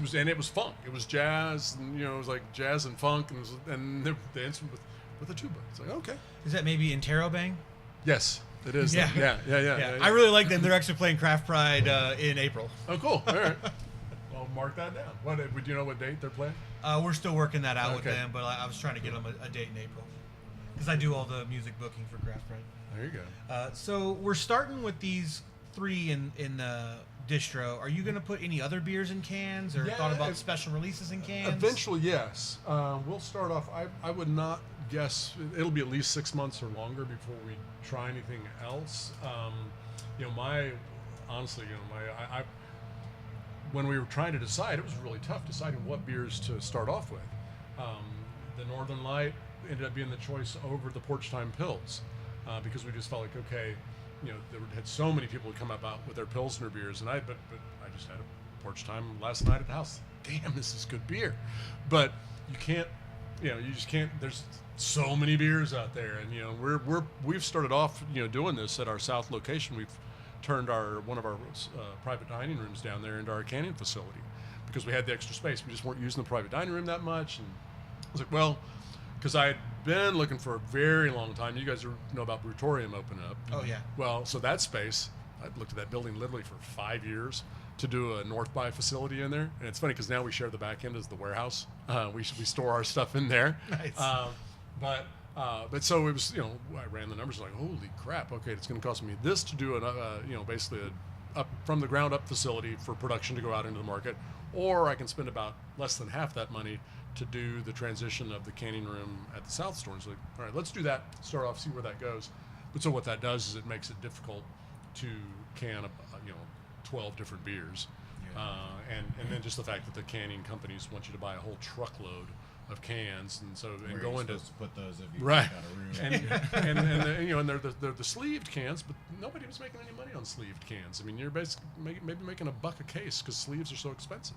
funk. It was jazz, and it was like jazz and funk, and they're dancing with a tuba. It's like, okay. Is that maybe Interrobang? Yes, it is. Yeah. Yeah. I really like them. They're actually playing Craft Pride in April. Oh, cool. All right. Well, mark that down. Do you know what date they're playing? We're still working that out with Okay. them, but I was trying to get them a date in April because I do all the music booking for Craft Pride. There you go. So we're starting with these three in distro. Are you going to put any other beers in cans, or Yeah, thought about special releases in cans? Eventually, yes. We'll start off. I would not guess it'll be at least 6 months or longer before we try anything else. When we were trying to decide, it was really tough deciding what beers to start off with. The Northern Light ended up being the choice over the Porch Time Pils because we just felt like, okay, there had so many people come up out with their Pilsner beers, but I just had a Porch Time last night at the house. Damn, this is good beer. But you can't, you just can't. There's so many beers out there, and we've started off, doing this at our south location. We've turned one of our private dining rooms down there into our canning facility because we had the extra space. We just weren't using the private dining room that much, and I was like, well, because I had been looking for a very long time. You guys know about Brutorium opening up. Oh yeah. Well, so that space, I looked at that building literally for 5 years to do a North by facility in there, and it's funny because now we share the back end as the warehouse. We store our stuff in there. Nice. But so it was, I ran the numbers like, holy crap, okay, it's going to cost me this to do basically a up from the ground up facility for production to go out into the market, or I can spend about less than half that money to do the transition of the canning room at the South store. And so, all right, let's do that, start off, see where that goes. But so what that does is it makes it difficult to can 12 different beers. Yeah. And then just the fact that the canning companies want you to buy a whole truckload of cans, and so Where go you're into supposed to put those if you right, got a room. and they're the sleeved cans, but nobody was making any money on sleeved cans. I mean, you're basically maybe making $1 a case because sleeves are so expensive,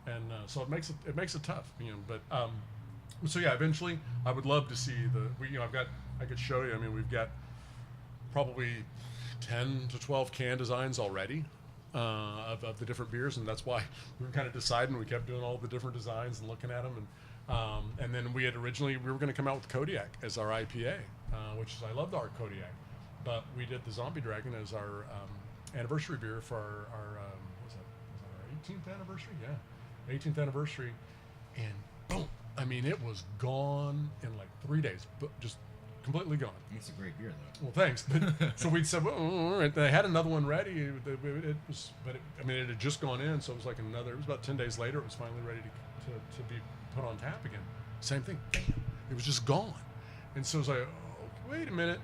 and so it makes it tough. But so yeah, eventually I would love to see I could show you. I mean, we've got probably 10 to 12 can designs already. Of the different beers, and that's why we were kind of deciding. We kept doing all the different designs and looking at them, and then we were going to come out with Kodiak as our IPA, which is I loved our Kodiak, but we did the Zombie Dragon as our anniversary beer for our was that our 18th anniversary? Yeah, 18th anniversary, and boom! I mean, it was gone in like 3 days, but just completely gone. It's a great beer, though. Well, thanks. But, so we said, well, all right. They had another one ready. It had just gone in, so it was like it was about 10 days later. It was finally ready to be put on tap again. Same thing. Bam. It was just gone. And so it was like, oh, wait a minute.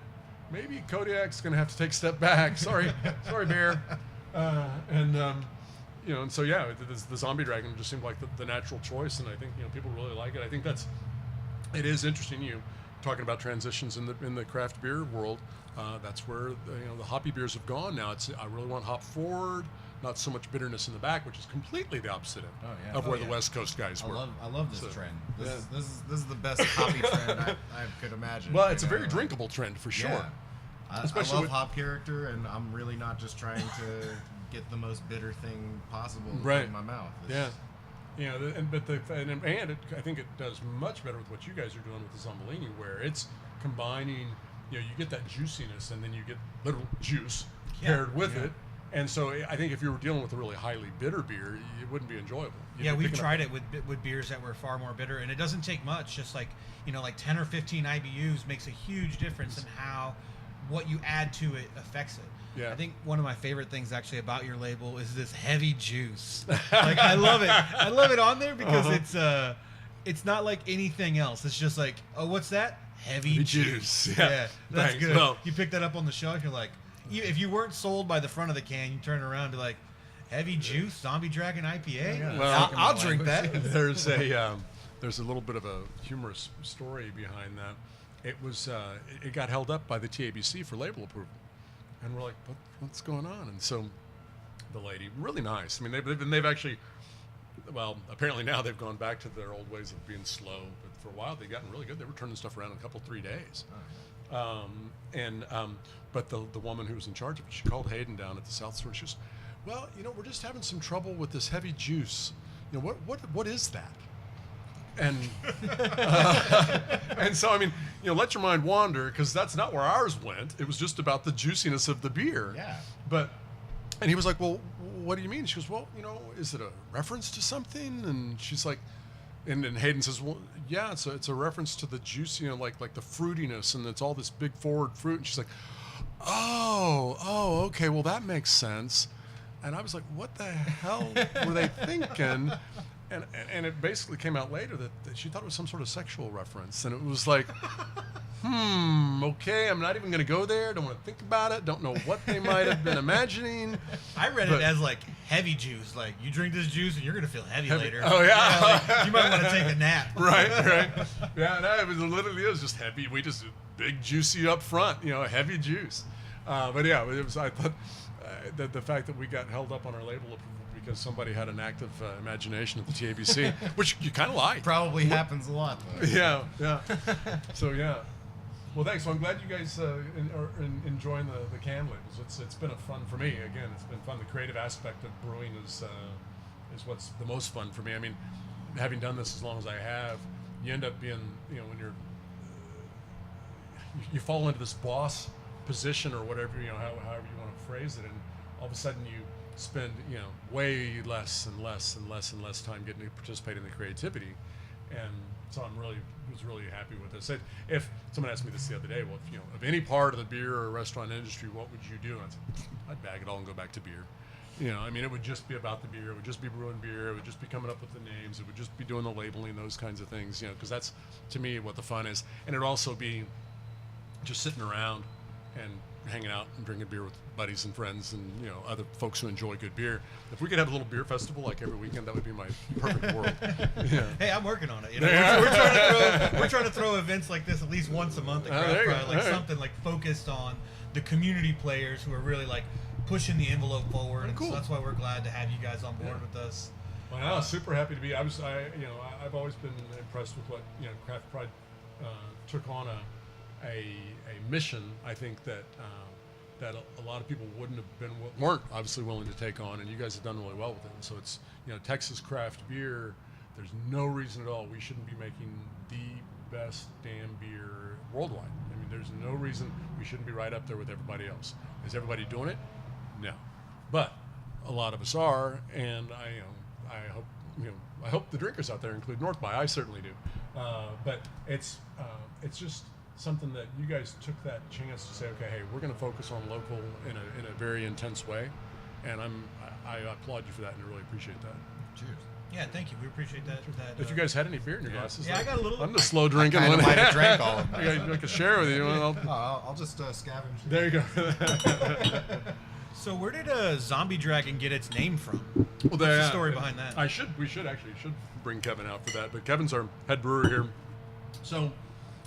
Maybe Kodiak's going to have to take a step back. Sorry, bear. And so yeah, the Zombie Dragon just seemed like the natural choice, and I think people really like it. I think it is interesting. Talking about transitions in the craft beer world, that's where the hoppy beers have gone now. I really want hop forward, not so much bitterness in the back, which is completely the opposite of where the West Coast guys were. I love this trend. This This is the best hoppy trend I could imagine. Well, it's a very drinkable trend for sure. Yeah. I Especially love with- hop character, and I'm really not just trying to get the most bitter thing possible Right. in my mouth. Yeah. I think it does much better with what you guys are doing with the Zombellini, where it's combining, you get that juiciness, and then you get literal juice paired with it. And so I think if you were dealing with a really highly bitter beer, it wouldn't be enjoyable. We've tried it with beers that were far more bitter, and it doesn't take much. Just like 10 or 15 IBUs makes a huge difference in how what you add to it affects it. Yeah. I think one of my favorite things actually about your label is this heavy juice. Like I love it. I love it on there because it's not like anything else. It's just like, oh, what's that? Heavy juice. Yeah. That's Thanks. good. Well, you pick that up on the shelf, you're like, if you weren't sold by the front of the can, you turn around and be like, heavy juice, Zombie Dragon IPA. Yeah. Well, I'll drink that. there's a little bit of a humorous story behind that. It was it got held up by the TABC for label approval, and we're like, what's going on? And so the lady, really nice. I mean, they've actually, well, apparently now they've gone back to their old ways of being slow, but for a while they'd gotten really good. They were turning stuff around in a 3 days. But the woman who was in charge of it, she called Hayden down at the South Store. She goes, well, we're just having some trouble with this heavy juice. What is that? And and so, I mean, let your mind wander, because that's not where ours went. It was just about the juiciness of the beer. Yeah. And he was like, well, what do you mean? She goes, well, is it a reference to something? And she's like, and Hayden says, well, yeah, it's a reference to the juice, like the fruitiness, and it's all this big forward fruit. And she's like, oh, okay, well, that makes sense. And I was like, what the hell were they thinking? And it basically came out later that she thought it was some sort of sexual reference. And it was like, okay, I'm not even going to go there. Don't want to think about it. Don't know what they might have been imagining. I read it as like heavy juice. Like, you drink this juice and you're going to feel heavy later. Oh, yeah. Like, you might want to take a nap. Right. Yeah, no, it was just heavy. We just big juicy up front, heavy juice. But yeah, I thought the fact that we got held up on our label approval because somebody had an active imagination at the TABC, which you kind of like. Probably happens a lot, though. Yeah. So, yeah. Well, thanks. So I'm glad you guys are enjoying the can labels. It's been a fun for me. Again, it's been fun. The creative aspect of brewing is what's the most fun for me. I mean, having done this as long as I have, you end up being, when you fall into this boss position or whatever, however you want to phrase it, and all of a sudden you spend, way less and less and less and less time getting to participate in the creativity. And so was really happy with this. If someone asked me this the other day, well, if, of any part of the beer or restaurant industry, what would you do? And I'd bag it all and go back to beer. It would just be about the beer. It would just be brewing beer. It would just be coming up with the names. It would just be doing the labeling, those kinds of things, because that's, to me, what the fun is. And it'd also be just sitting around and hanging out and drinking beer with buddies and friends and other folks who enjoy good beer. If we could have a little beer festival like every weekend, that would be my perfect world. Yeah. Hey, I'm working on it. We're trying to throw events like this at least once a month at Craft Pride, like something like focused on the community players who are really like pushing the envelope forward. And cool. so that's why we're glad to have you guys on board with us. Well, super happy to be. I've always been impressed with what Craft Pride took on a mission. I think that a lot of people weren't obviously willing to take on, and you guys have done really well with it. And so it's Texas craft beer. There's no reason at all we shouldn't be making the best damn beer worldwide. I mean, there's no reason we shouldn't be right up there with everybody else. Is everybody doing it? No, but a lot of us are, and I hope the drinkers out there include North by. I certainly do. But it's just something that you guys took that chance to say, okay, hey, we're going to focus on local in a very intense way, and I applaud you for that, and I really appreciate that. Cheers. Yeah, thank you. We appreciate that. If you guys had any beer in your glasses, I got a little. I'm the slow drinking I one. might have drank all of them. I could share with you. I'll just scavenge. There you go. So where did Zombie Dragon get its name from? Well, What's the story behind that? We should bring Kevin out for that, but Kevin's our head brewer here. So,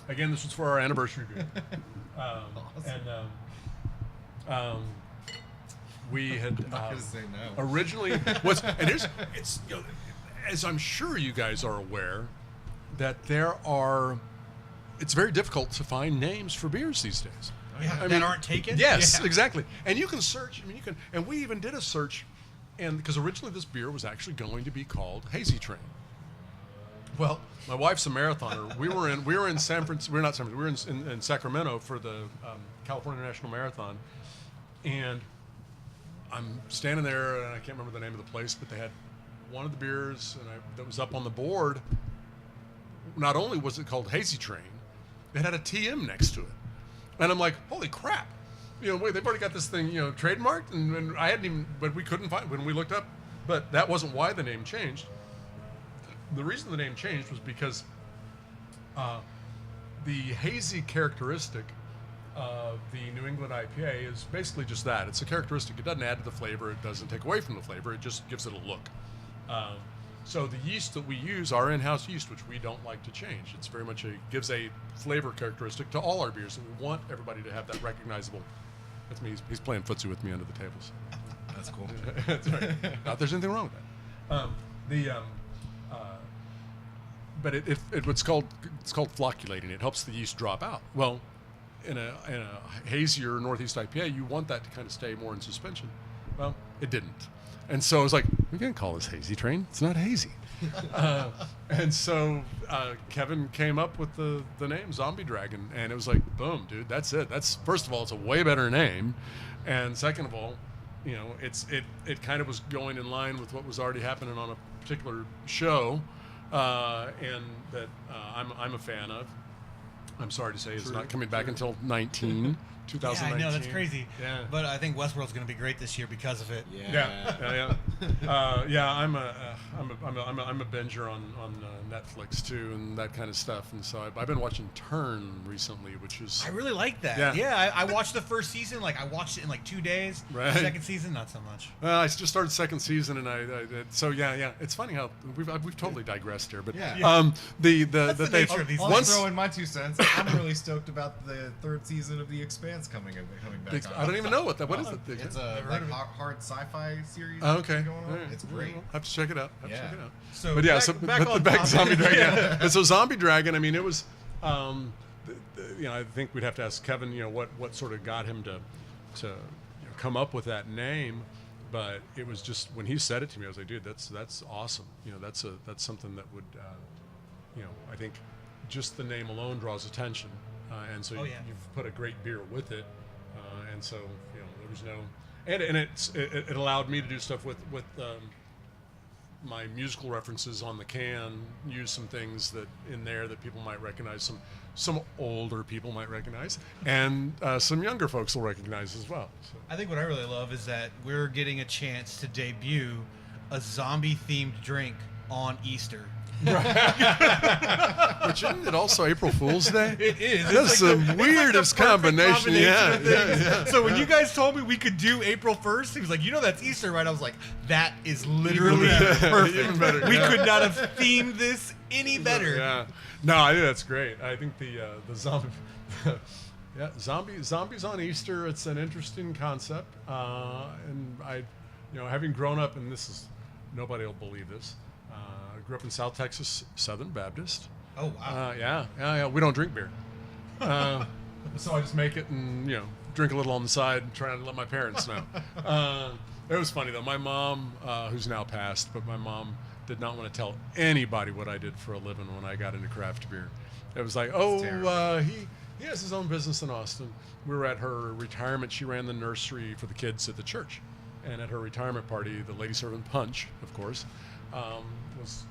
again, this was for our anniversary beer. Awesome. And we had I'm not gonna say no. originally as I'm sure you guys are aware, that it's very difficult to find names for beers these days. That aren't taken? Yes, Yeah. exactly. And you can search. And we even did a search, and because originally this beer was actually going to be called Hazy Train. Well, my wife's a marathoner. We were in San Francisco. We're not San Francisco. We were in Sacramento for the California International Marathon, and I'm standing there, and I can't remember the name of the place, but they had one of the beers that was up on the board. Not only was it called Hazy Train, it had a TM next to it. And I'm like, holy crap. Wait, they've already got this thing, trademarked, and I hadn't even, but we couldn't find when we looked up. But that wasn't why the name changed. The reason the name changed was because the hazy characteristic of the New England IPA is basically just that. It's a characteristic. It doesn't add to the flavor. It doesn't take away from the flavor. It just gives it a look. So the yeast that we use, our in-house yeast, which we don't like to change, it's very much gives a flavor characteristic to all our beers, and we want everybody to have that recognizable. That's me. He's playing footsie with me under the tables. That's cool. That's right. Not that there's anything wrong with that. But it's called flocculating. It helps the yeast drop out. Well, in a hazier Northeast IPA, you want that to kind of stay more in suspension. Well, it didn't. And so I was like, we can't call this Hazy Train. It's not hazy. And so Kevin came up with the name Zombie Dragon, and it was like, boom, dude, that's it. That's, first of all, it's a way better name, and second of all, it kind of was going in line with what was already happening on a particular show, and that I'm a fan of. I'm sorry to say it's not coming back until 2019. Yeah, I know, that's crazy. Yeah. But I think Westworld's going to be great this year because of it. Yeah. I'm a binger on Netflix too, and that kind of stuff. And so I've been watching Turn recently, which is I really like that. Yeah, I watched the first season. Like I watched it in like 2 days. Right. Second season, not so much. Well, I just started second season, and it's funny how we've totally digressed here, but the nature of these I'll throw in my 2 cents. I'm really stoked about the 3rd season of The Expanse coming back on. I don't even know what is it. It's a hard sci-fi series. Oh, okay. Going on. It's great. I have to check it out. So back to Zombie Dragon. And so Zombie Dragon, I mean, it was, I think we'd have to ask Kevin, what sort of got him to come up with that name. But it was just when he said it to me, I was like, dude, that's awesome. That's something that would, I think just the name alone draws attention. And so you've put a great beer with it, and so there was no, and it allowed me to do stuff with my musical references on the can, use some things that in there that people might recognize, some older people might recognize, and some younger folks will recognize as well. So. I think what I really love is that we're getting a chance to debut a zombie-themed drink on Easter. But isn't it also April Fool's Day? It is. That's like the weirdest combination. Yeah. So when you guys told me we could do April 1st, he was like, that's Easter, right? I was like, that is literally perfect. Even better, we could not have themed this any better. Yeah. No, I think that's great. I think the zombie. Zombies on Easter. It's an interesting concept, and I, having grown up, and this is nobody will believe this. I grew up in South Texas, Southern Baptist. Oh wow! Yeah. We don't drink beer, so I just make it and drink a little on the side, and try to let my parents know. It was funny though. My mom, who's now passed, but my mom did not want to tell anybody what I did for a living when I got into craft beer. It was like, he has his own business in Austin. We were at her retirement. She ran the nursery for the kids at the church, and at her retirement party, the lady serving punch, of course, was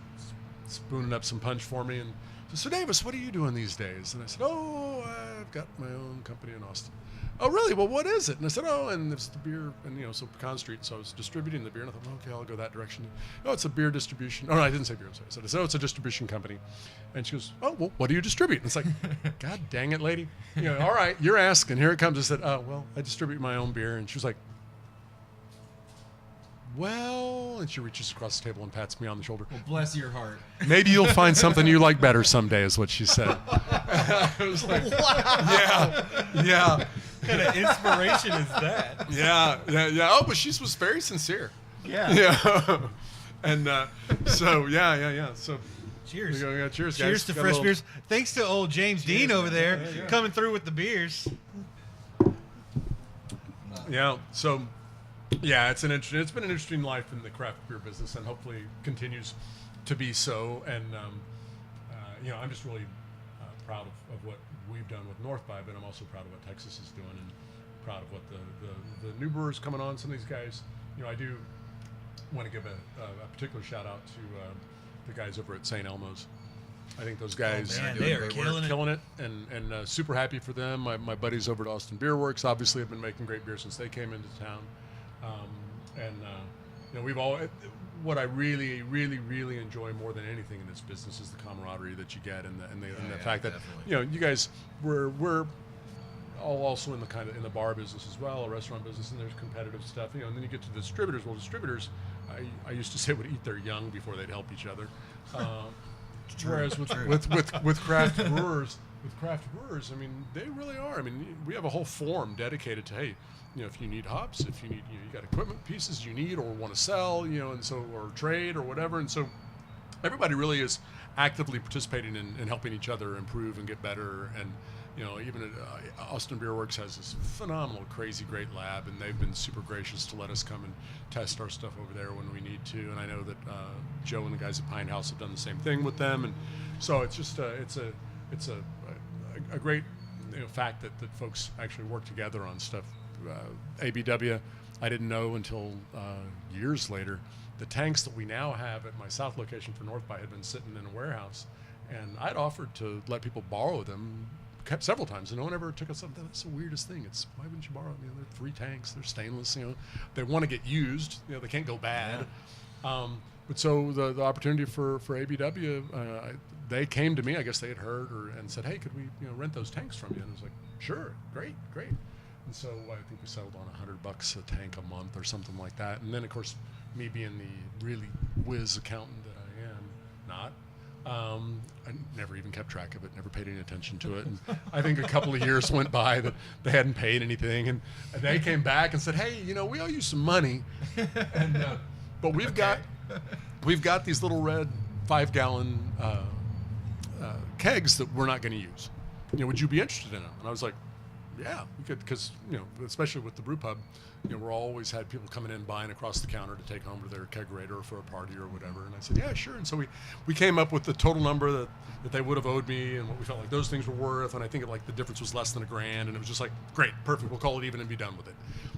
spooning up some punch for me, and said, "So Davis, what are you doing these days?" And I said, "Oh, I've got my own company in Austin." "Oh, really? Well, what is it?" And I said, "Oh, and it's the beer, and so Pecan Street." So I was distributing the beer, and I thought, "Okay, I'll go that direction." "Oh, it's a beer distribution." Oh, no, I didn't say beer. I'm sorry. I said, "Oh, it's a distribution company." And she goes, "Oh, well, what do you distribute?" And it's like, God dang it, lady. All right, you're asking. Here it comes. I said, "Oh, well, I distribute my own beer." And she was like, "Well," and she reaches across the table and pats me on the shoulder. Well, bless your heart. "Maybe you'll find something you like better someday," is what she said. I was like, wow. Yeah. What kind of inspiration is that? Yeah. Oh, but she was very sincere. Yeah. And so, yeah. So, cheers. Cheers, guys. Cheers to fresh beers. Thanks to old James Dean over there coming through with the beers. Yeah. So. Yeah, it's been an interesting life in the craft beer business, and hopefully continues to be so. And I'm just really proud of what we've done with North by, but I'm also proud of what Texas is doing, and proud of what the new brewers coming on. Some of these guys, I do want to give a particular shout out to the guys over at St. Elmo's. I think those guys man, doing they are great killing it. killing it, and super happy for them. My buddies over at Austin Beer Works obviously have been making great beer since they came into town, we've all. What I really, really, really enjoy more than anything in this business is the camaraderie that you get, and the fact that definitely. you guys we're all also in the bar business as well, a restaurant business, and there's competitive stuff, and then you get to the distributors. Well, distributors, I used to say would eat their young before they'd help each other. Whereas with craft brewers, I mean, they really are. I mean, we have a whole forum dedicated to, hey, if you need hops, if you need, you got equipment pieces you need or want to sell, and so, or trade or whatever. And so everybody really is actively participating in helping each other improve and get better. And, even Austin Beer Works has this phenomenal, crazy, great lab, and they've been super gracious to let us come and test our stuff over there when we need to. And I know that Joe and the guys at Pine House have done the same thing with them. And so it's just it's a great fact that folks actually work together on stuff. ABW, I didn't know until years later. The tanks that we now have at my south location for North by had been sitting in a warehouse, and I'd offered to let people borrow them several times, and no one ever took us up. That's the weirdest thing. It's why wouldn't you borrow them? They're 3 tanks. They're stainless. They want to get used. They can't go bad. Yeah. But so the opportunity for ABW, they came to me. I guess they had heard and said, hey, could we rent those tanks from you? And I was like, sure, great. And so I think we settled on $100 a tank a month or something like that. And then, of course, me being the really whiz accountant that I am, not. I never even kept track of it, never paid any attention to it. And I think a couple of years went by that they hadn't paid anything. And they came back and said, hey, we owe you some money. And but we've got these little red 5-gallon kegs that we're not going to use. Would you be interested in them? And I was like, yeah, we could, because especially with the brew pub, we're always had people coming in buying across the counter to take home to their kegerator or for a party or whatever. And I said, yeah, sure. And so we came up with the total number that they would have owed me and what we felt like those things were worth. And I think the difference was less than $1,000. And it was just like, great, perfect. We'll call it even and be done with it.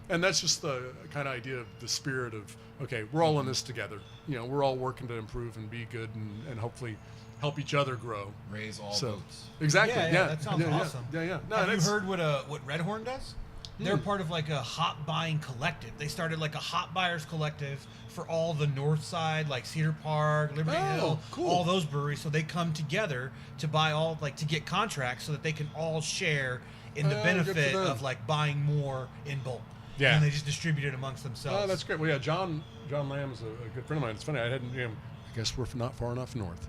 And that's just the kind of idea of the spirit of, okay, we're all in this together. We're all working to improve and be good and hopefully help each other grow. Raise all boats. Exactly. Yeah, that sounds awesome. Yeah. No, have you heard what Red Horn does? They're part of like a hop buying collective. They started like a hop buyers collective for all the north side, like Cedar Park, Liberty Hill, cool. all those breweries. So they come together to buy to get contracts so that they can all share in the benefit of like buying more in bulk. Yeah. And they just distribute it amongst themselves. Oh, that's great. Well, yeah, John Lamb is a good friend of mine. It's funny. I guess we're not far enough north.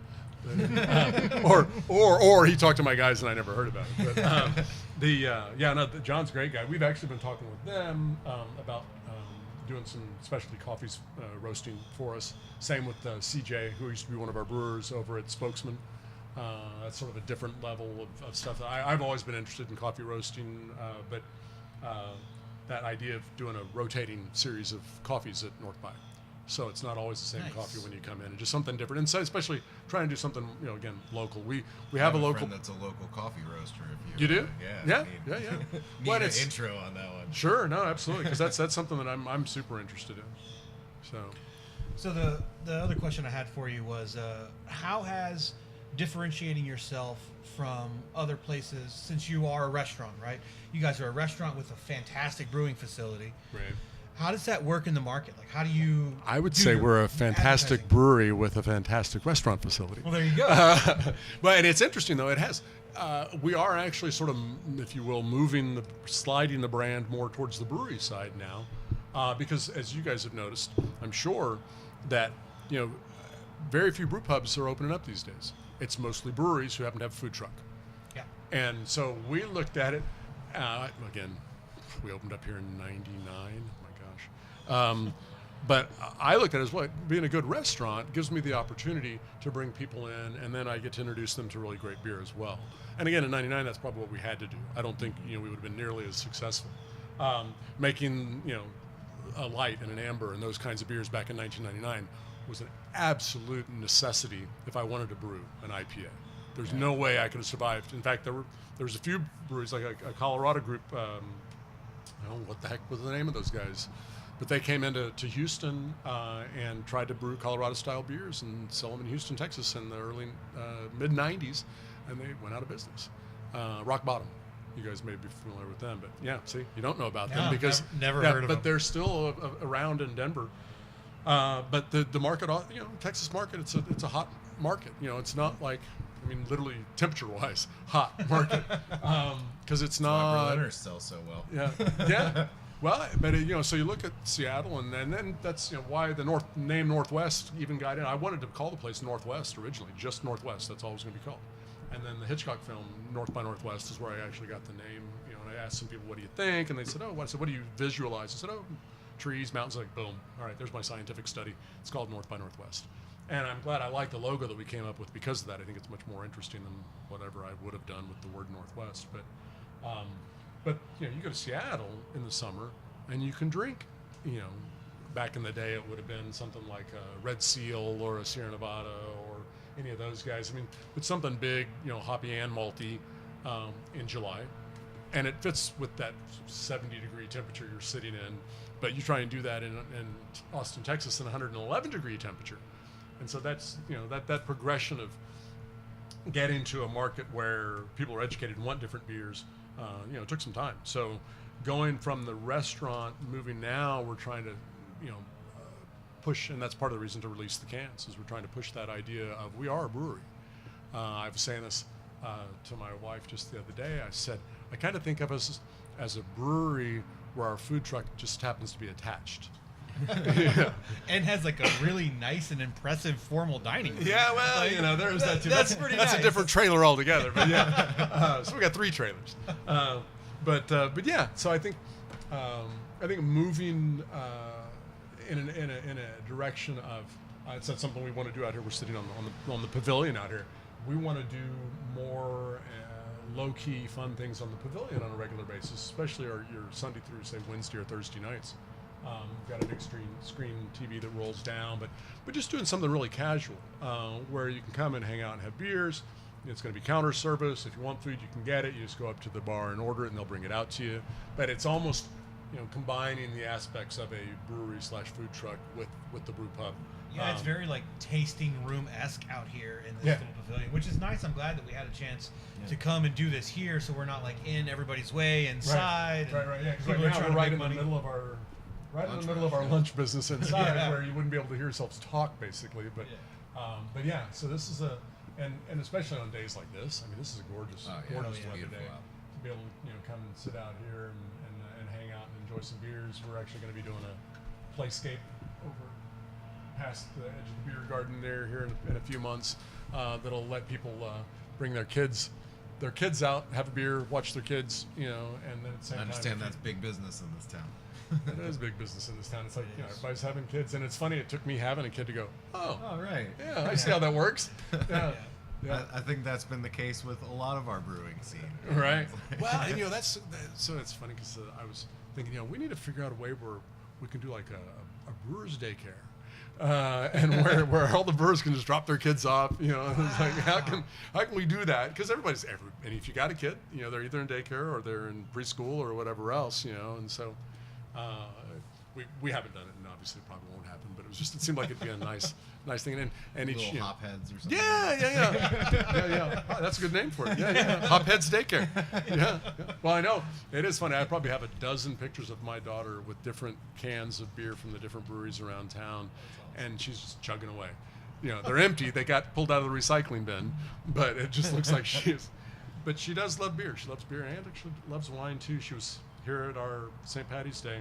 Or he talked to my guys and I never heard about it. But John's a great guy. We've actually been talking with them about doing some specialty coffees roasting for us. Same with CJ, who used to be one of our brewers over at Spokesman. That's sort of a different level of stuff. I've always been interested in coffee roasting, but that idea of doing a rotating series of coffees at North by. So it's not always the same coffee when you come in, and just something different. And so especially trying to do something, again, local. We have a local. Friend that's a local coffee roaster. If you do? Yeah. Yeah. Need an intro on that one. Sure, no, absolutely, because that's something that I'm super interested in. So the other question I had for you was, how has differentiating yourself from other places, since you are a restaurant, right? You guys are a restaurant with a fantastic brewing facility. Right. How does that work in the market? Like, how do you? I would say we're a fantastic brewery with a fantastic restaurant facility. Well, there you go. And it's interesting though. It has. We are actually sort of, if you will, sliding the brand more towards the brewery side now, because as you guys have noticed, I'm sure that very few brew pubs are opening up these days. It's mostly breweries who happen to have a food truck. Yeah. And so we looked at it. Again, we opened up here in '99. But I looked at it as being a good restaurant gives me the opportunity to bring people in, and then I get to introduce them to really great beer as well. And again, in '99, that's probably what we had to do. I don't think we would have been nearly as successful making a light and an amber and those kinds of beers back in 1999 was an absolute necessity if I wanted to brew an IPA. There's no way I could have survived. In fact, there was a few breweries, like a Colorado group. I don't know what the heck was the name of those guys. But they came into Houston and tried to brew Colorado-style beers and sell them in Houston, Texas in the early mid-'90s, and they went out of business. Rock Bottom. You guys may be familiar with them, but yeah, see, you don't know about them because never heard of them. But they're still around in Denver. But the market, Texas market, it's a hot market. It's not like, literally temperature-wise, hot market, because it's Why not. Berliners sell so well. Yeah. Well, but so you look at Seattle, and then that's why the name Northwest even got in. I wanted to call the place Northwest originally, just Northwest. That's all it was going to be called. And then the Hitchcock film North by Northwest is where I actually got the name. And I asked some people, "What do you think?" And they said, "Oh," I said, "What do you visualize?" I said, "Oh, trees, mountains." Like, boom. All right, there's my scientific study. It's called North by Northwest. And I'm glad I like the logo that we came up with because of that. I think it's much more interesting than whatever I would have done with the word Northwest. But you go to Seattle in the summer and you can drink. Back in the day it would have been something like a Red Seal or a Sierra Nevada or any of those guys. With something big, hoppy and malty in July. And it fits with that 70-degree temperature you're sitting in. But you try and do that in Austin, Texas in 111-degree temperature. And so that's, that progression of getting to a market where people are educated and want different beers, it took some time. So going from the restaurant, moving now, we're trying to, push, and that's part of the reason to release the cans, is we're trying to push that idea of we are a brewery. I was saying this to my wife just the other day. I said, I kind of think of us as a brewery where our food truck just happens to be attached. And has like a really nice and impressive formal dining room. Yeah, well, there's that too. That's pretty That's nice. a different trailer altogether. But yeah, so we got 3 trailers. But yeah, so I think moving in a direction of it's not something we want to do out here. We're sitting on the pavilion out here. We want to do more low-key fun things on the pavilion on a regular basis, especially your Sunday through, say, Wednesday or Thursday nights. We've got a big screen TV that rolls down, but we're just doing something really casual where you can come and hang out and have beers. It's going to be counter service. If you want food, you can get it. You just go up to the bar and order it, and they'll bring it out to you. But it's almost combining the aspects of a brewery / food truck with the brew pub. Yeah, it's very like tasting room-esque out here in this little pavilion, which is nice. I'm glad that we had a chance to come and do this here, so we're not like in everybody's way inside. Right. Yeah, because we're right in the middle of our lunch business inside, where you wouldn't be able to hear yourselves talk, basically. But yeah, so this is and especially on days like this. This is a gorgeous weather day to be able to come and sit out here and hang out and enjoy some beers. We're actually going to be doing a playscape over past the edge of the beer garden there here in a few months that'll let people bring their kids out, have a beer, watch their kids, and then at the same time. I understand that's big business in this town. It is big business in this town. It's like, everybody's having kids, and it's funny, it took me having a kid to go, oh right. Yeah, I see how that works. Yeah. I think that's been the case with a lot of our brewing scene. Right. Well, and that's so it's funny because I was thinking, we need to figure out a way where we can do like a brewer's daycare. And where all the brewers can just drop their kids off, It's like how can we do that? Because and if you got a kid, they're either in daycare or they're in preschool or whatever else, and so we haven't done it, and obviously it probably won't happen. But it seemed like it'd be a nice thing, and each Little hopheads or something. Yeah. That's a good name for it. Yeah. Hopheads daycare. Yeah. Well, I know it is funny. I probably have a dozen pictures of my daughter with different cans of beer from the different breweries around town, and she's just chugging away. They're empty. They got pulled out of the recycling bin, but it just looks like she is. But she does love beer. She loves beer and actually loves wine too. She was here at our St. Patty's Day,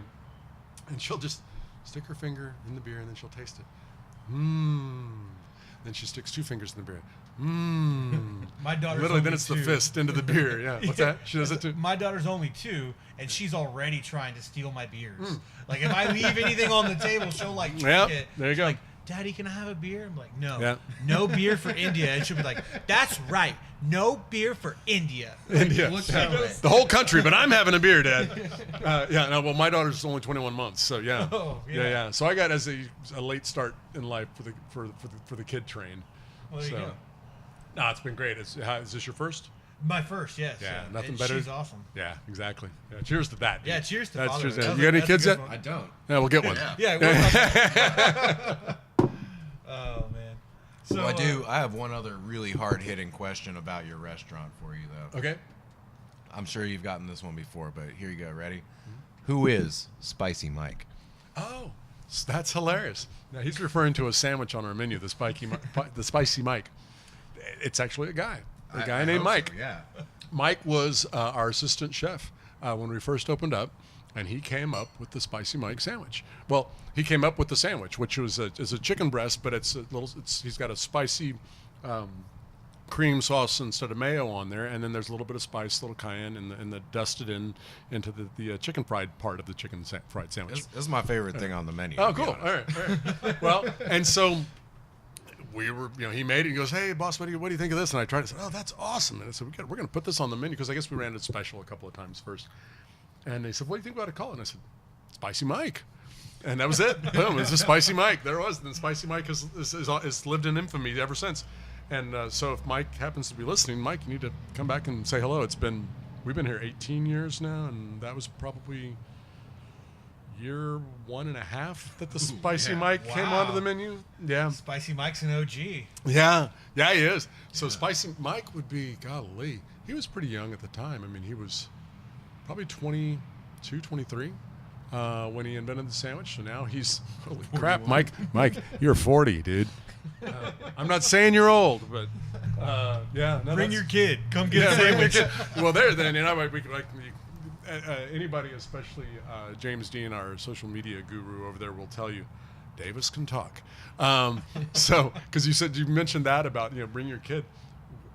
and she'll just stick her finger in the beer and then she'll taste it. Then she sticks 2 fingers in the beer. My daughter's literally. Then only it's 2. the fist into the beer. Yeah. What's that? She does it too. My daughter's only 2, and she's already trying to steal my beers. Like if I leave anything on the table, she'll like drink it. There you go. Like, Daddy, can I have a beer? I'm like, no. Yeah. No beer for India. And she'll be like, that's right. No beer for India. India. The whole country, but I'm having a beer, Dad. Well, my daughter's only 21 months, so yeah. Oh, yeah. So I got as a late start in life for the kid train. Well, there you go. No, it's been great. Is this your first? My first, yes. Yeah, nothing And better. She's awesome. Yeah, cheers. Yeah, cheers to that. Dude. Yeah, cheers to That's fatherhood. cheers. That's You got any that's a kids good yet? one. I don't. Yeah, we'll get one. Yeah. We're about oh man. So Well, I do. I have one other really hard-hitting question about your restaurant for you, though. Okay. I'm sure you've gotten this one before, but here you go. Ready? Who is Spicy Mike? Oh, that's hilarious. Now he's referring to a sandwich on our menu, the spicy Mike. It's actually a guy I named hope Mike. so, yeah. Mike was our assistant chef when we first opened up, and he came up with the Spicy Mike sandwich. Well, he came up with the sandwich, which is a chicken breast, but he's got a spicy cream sauce instead of mayo on there, and then there's a little bit of spice, a little cayenne, and the dusted into the chicken fried part of the fried sandwich. This is my favorite thing on the menu. Oh, to be cool. honest. All right. Well, and so we were, he made it. He goes, "Hey, boss, what do you think of this?" And I tried to say, "Oh, that's awesome." And I said, "We're going to put this on the menu," because I guess we ran it special a couple of times first. And they said, "What do you think we ought to call it?" And I said, "Spicy Mike." And that was it. Boom! It's a Spicy Mike. There it was. And Spicy Mike has lived in infamy ever since. And so if Mike happens to be listening, Mike, you need to come back and say hello. We've been here 18 years now, and that was probably year 1.5 that the Spicy yeah. Mike came Wow. onto the menu. Yeah. Spicy Mike's an OG. Yeah, he is. So Spicy Mike would be, golly, he was pretty young at the time. I mean, he was probably 22, 23 when he invented the sandwich. So now he's, holy crap, Mike, you're 40, dude. I'm not saying you're old, but yeah. No, Bring that's- your kid. Come get a yeah, sandwich. well, there then, we could anybody, especially James Dean, our social media guru over there, will tell you, Davis can talk. So, because you mentioned that about bring your kid.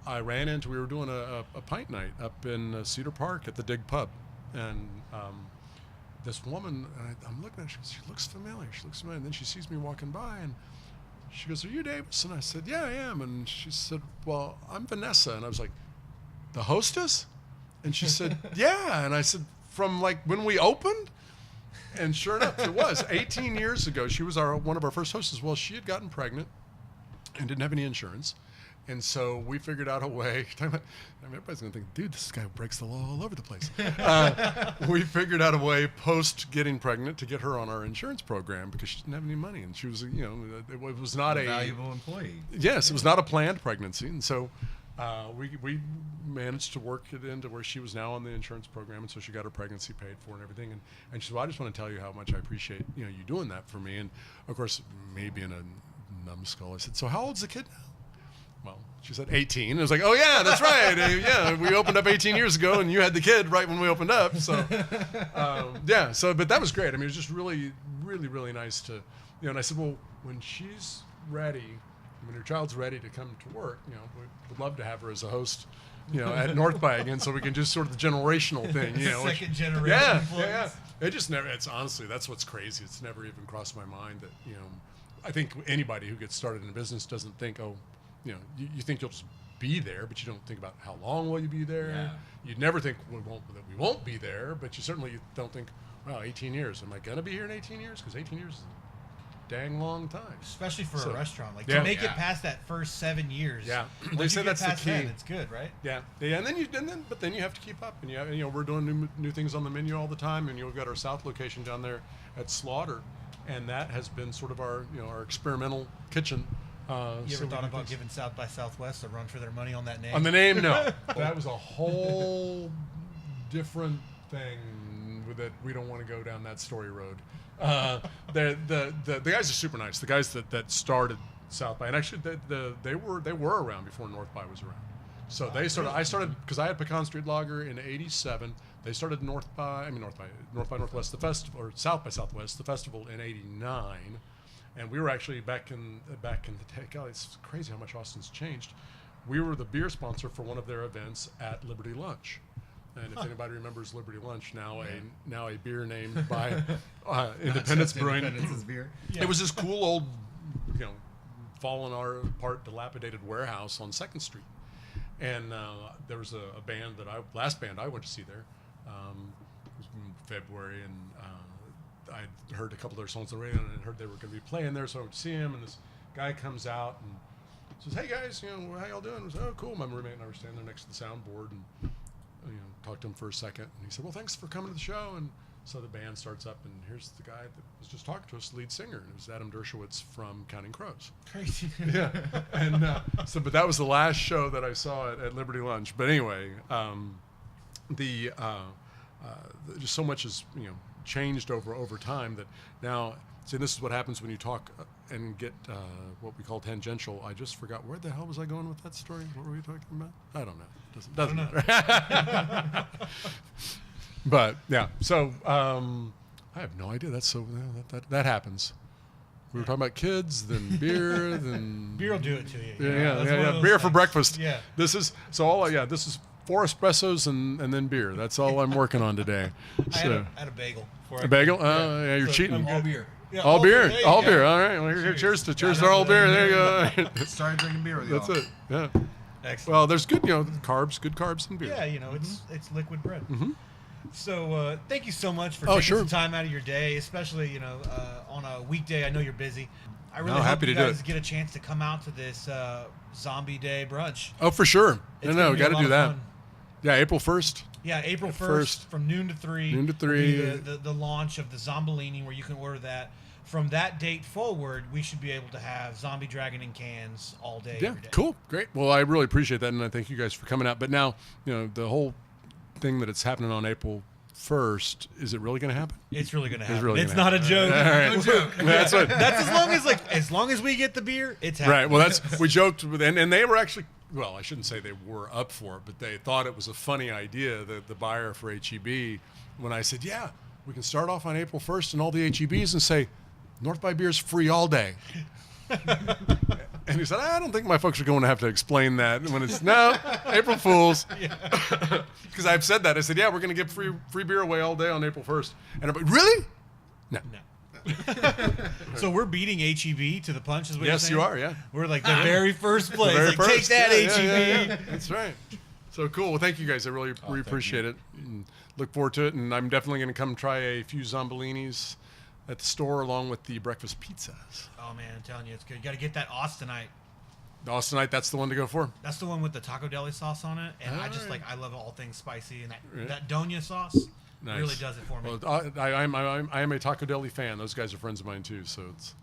We were doing a pint night up in Cedar Park at the Dig Pub, and this woman, I'm looking at her, she looks familiar. And then she sees me walking by, and she goes, "Are you Davis?" And I said, "Yeah, I am." And she said, "Well, I'm Vanessa." And I was like, "The hostess?" And she said, "Yeah." And I said, "From like when we opened?" And sure enough, it was 18 years ago. She was one of our first hostesses. Well, she had gotten pregnant and didn't have any insurance. And so we figured out a way. Everybody's going to think, dude, this guy breaks the law all over the place. We figured out a way post getting pregnant to get her on our insurance program because she didn't have any money. And she was, it was not a valuable employee. Yes, it was not a planned pregnancy. And so we managed to work it into where she was now on the insurance program. And so she got her pregnancy paid for and everything. And she said, "Well, I just want to tell you how much I appreciate you doing that for me." And of course, me being a numbskull, I said, "So how old's the kid now?" Well, she said 18. I was like, "Oh yeah, that's right. Yeah, we opened up 18 years ago, and you had the kid right when we opened up." So, yeah. So, but that was great. I mean, it was just really, really, really nice to, And I said, "Well, when she's ready, when your child's ready to come to work, we'd love to have her as a host, at North by again, so we can just sort of the generational thing, Second generation. Yeah, influence. yeah. It just never. It's honestly, that's what's crazy. It's never even crossed my mind that I think anybody who gets started in a business doesn't think, you think you'll just be there, but you don't think about how long will you be there. Yeah. You'd never think that we won't be there, but you certainly don't think, wow, 18 years. Am I gonna be here in 18 years? Because 18 years is a dang long time. Especially for a restaurant, like Yeah. to make it Yeah. past that first 7 years. Yeah. Once They you say get that's the past key. that, it's good, right? Yeah, and then you have to keep up, and we're doing new things on the menu all the time, and we've got our South location down there at Slaughter, and that has been sort of our our experimental kitchen. You so ever we thought do about things- giving South by Southwest a run for their money on that name? on the name? No, that was a whole different thing that we don't want to go down that story road. The guys are super nice. The guys that started South by, and actually they were around before North by was around. So I started because I had Pecan Street Lager in '87. They started North by Northwest, the festival, or South by Southwest, the festival in '89. And we were actually back in the day. God, it's crazy how much Austin's changed. We were the beer sponsor for one of their events at Liberty Lunch. And if anybody remembers Liberty Lunch, now a beer named by Independence Brewing. Independence's beer. Yeah. It was this cool old, fallen apart, dilapidated warehouse on 2nd Street. And there was a band last band I went to see there. It was in February, and I'd heard a couple of their songs on the radio, and I heard they were going to be playing there, so I went to see him, and this guy comes out, and says, "Hey guys, how y'all doing?" I said, "Oh, cool." My roommate and I were standing there next to the soundboard and talked to him for a second. And he said, "Well, thanks for coming to the show." And so the band starts up, and here's the guy that was just talking to us, lead singer. And it was Adam Dershowitz from Counting Crows. Crazy. Yeah. And but that was the last show that I saw at Liberty Lunch. But anyway, just so much has changed over time that now. See, this is what happens when you talk and get what we call tangential. I just forgot, where the hell was I going with that story? What were we talking about? I don't know. Doesn't matter. But yeah, so I have no idea. That happens. We were talking about kids, then beer, then Beer will do it to you. Yeah. Beer for breakfast. Yeah. This is 4 espressos and then beer. That's all I'm working on today. I had a bagel. A bagel? Yeah, you're cheating. All beer. Yeah, All beer. there you All go. beer. All right. Well, here, cheers to all beer. There you go. Started drinking beer with y'all. That's it. Yeah. Excellent. Well, there's good, good carbs in beer. Yeah, it's liquid bread. Mm-hmm. So thank you so much for Oh, taking sure. some time out of your day, especially on a weekday. I know you're busy. I really No, hope happy you to do guys it. get a chance to come out to this Zombie Day brunch. Oh, for sure. It's No, gonna we be a got to lot do of that. fun. Yeah, April 1st. Yeah, April 1st First. from noon to 3. Noon to will be 3. The launch of the zombellini, where you can order that. From that date forward, we should be able to have Zombie Dragon in cans all day. Yeah, every day. cool. Great. Well, I really appreciate that, and I thank you guys for coming out. But now, the whole thing that it's happening on April 1st, is it really going to happen? It's really going to happen. really It's gonna not a joke. All right. No joke. That's what. That's as long as we get the beer, it's happening. Right. Well, we joked with, and they were actually, well, I shouldn't say they were up for it, but they thought it was a funny idea, the buyer for HEB, when I said, yeah, we can start off on April 1st and all the HEBs and say, North by Beer's free all day. And he said, I don't think my folks are going to have to explain that when it's, no, April Fools. Because I've said that. I said, yeah, we're going to give free beer away all day on April 1st. And everybody, really? No. So we're beating HEB to the punch, is what Yes, you're you saying? are, yeah. We're like the very first place. The very Like, first. take that, Yeah, HEB. yeah. That's right. So cool. Well, thank you guys. I really appreciate it. And look forward to it. And I'm definitely going to come try a few zombellinis at the store along with the breakfast pizzas. Oh, man, I'm telling you, it's good. You got to get that Austinite. The Austinite, that's the one to go for. That's the one with the taco deli sauce on it. And All right. I love all things spicy. And Right. that Doña sauce Nice. really does it for me. Well, I am a Taco Deli fan. Those guys are friends of mine too. So it's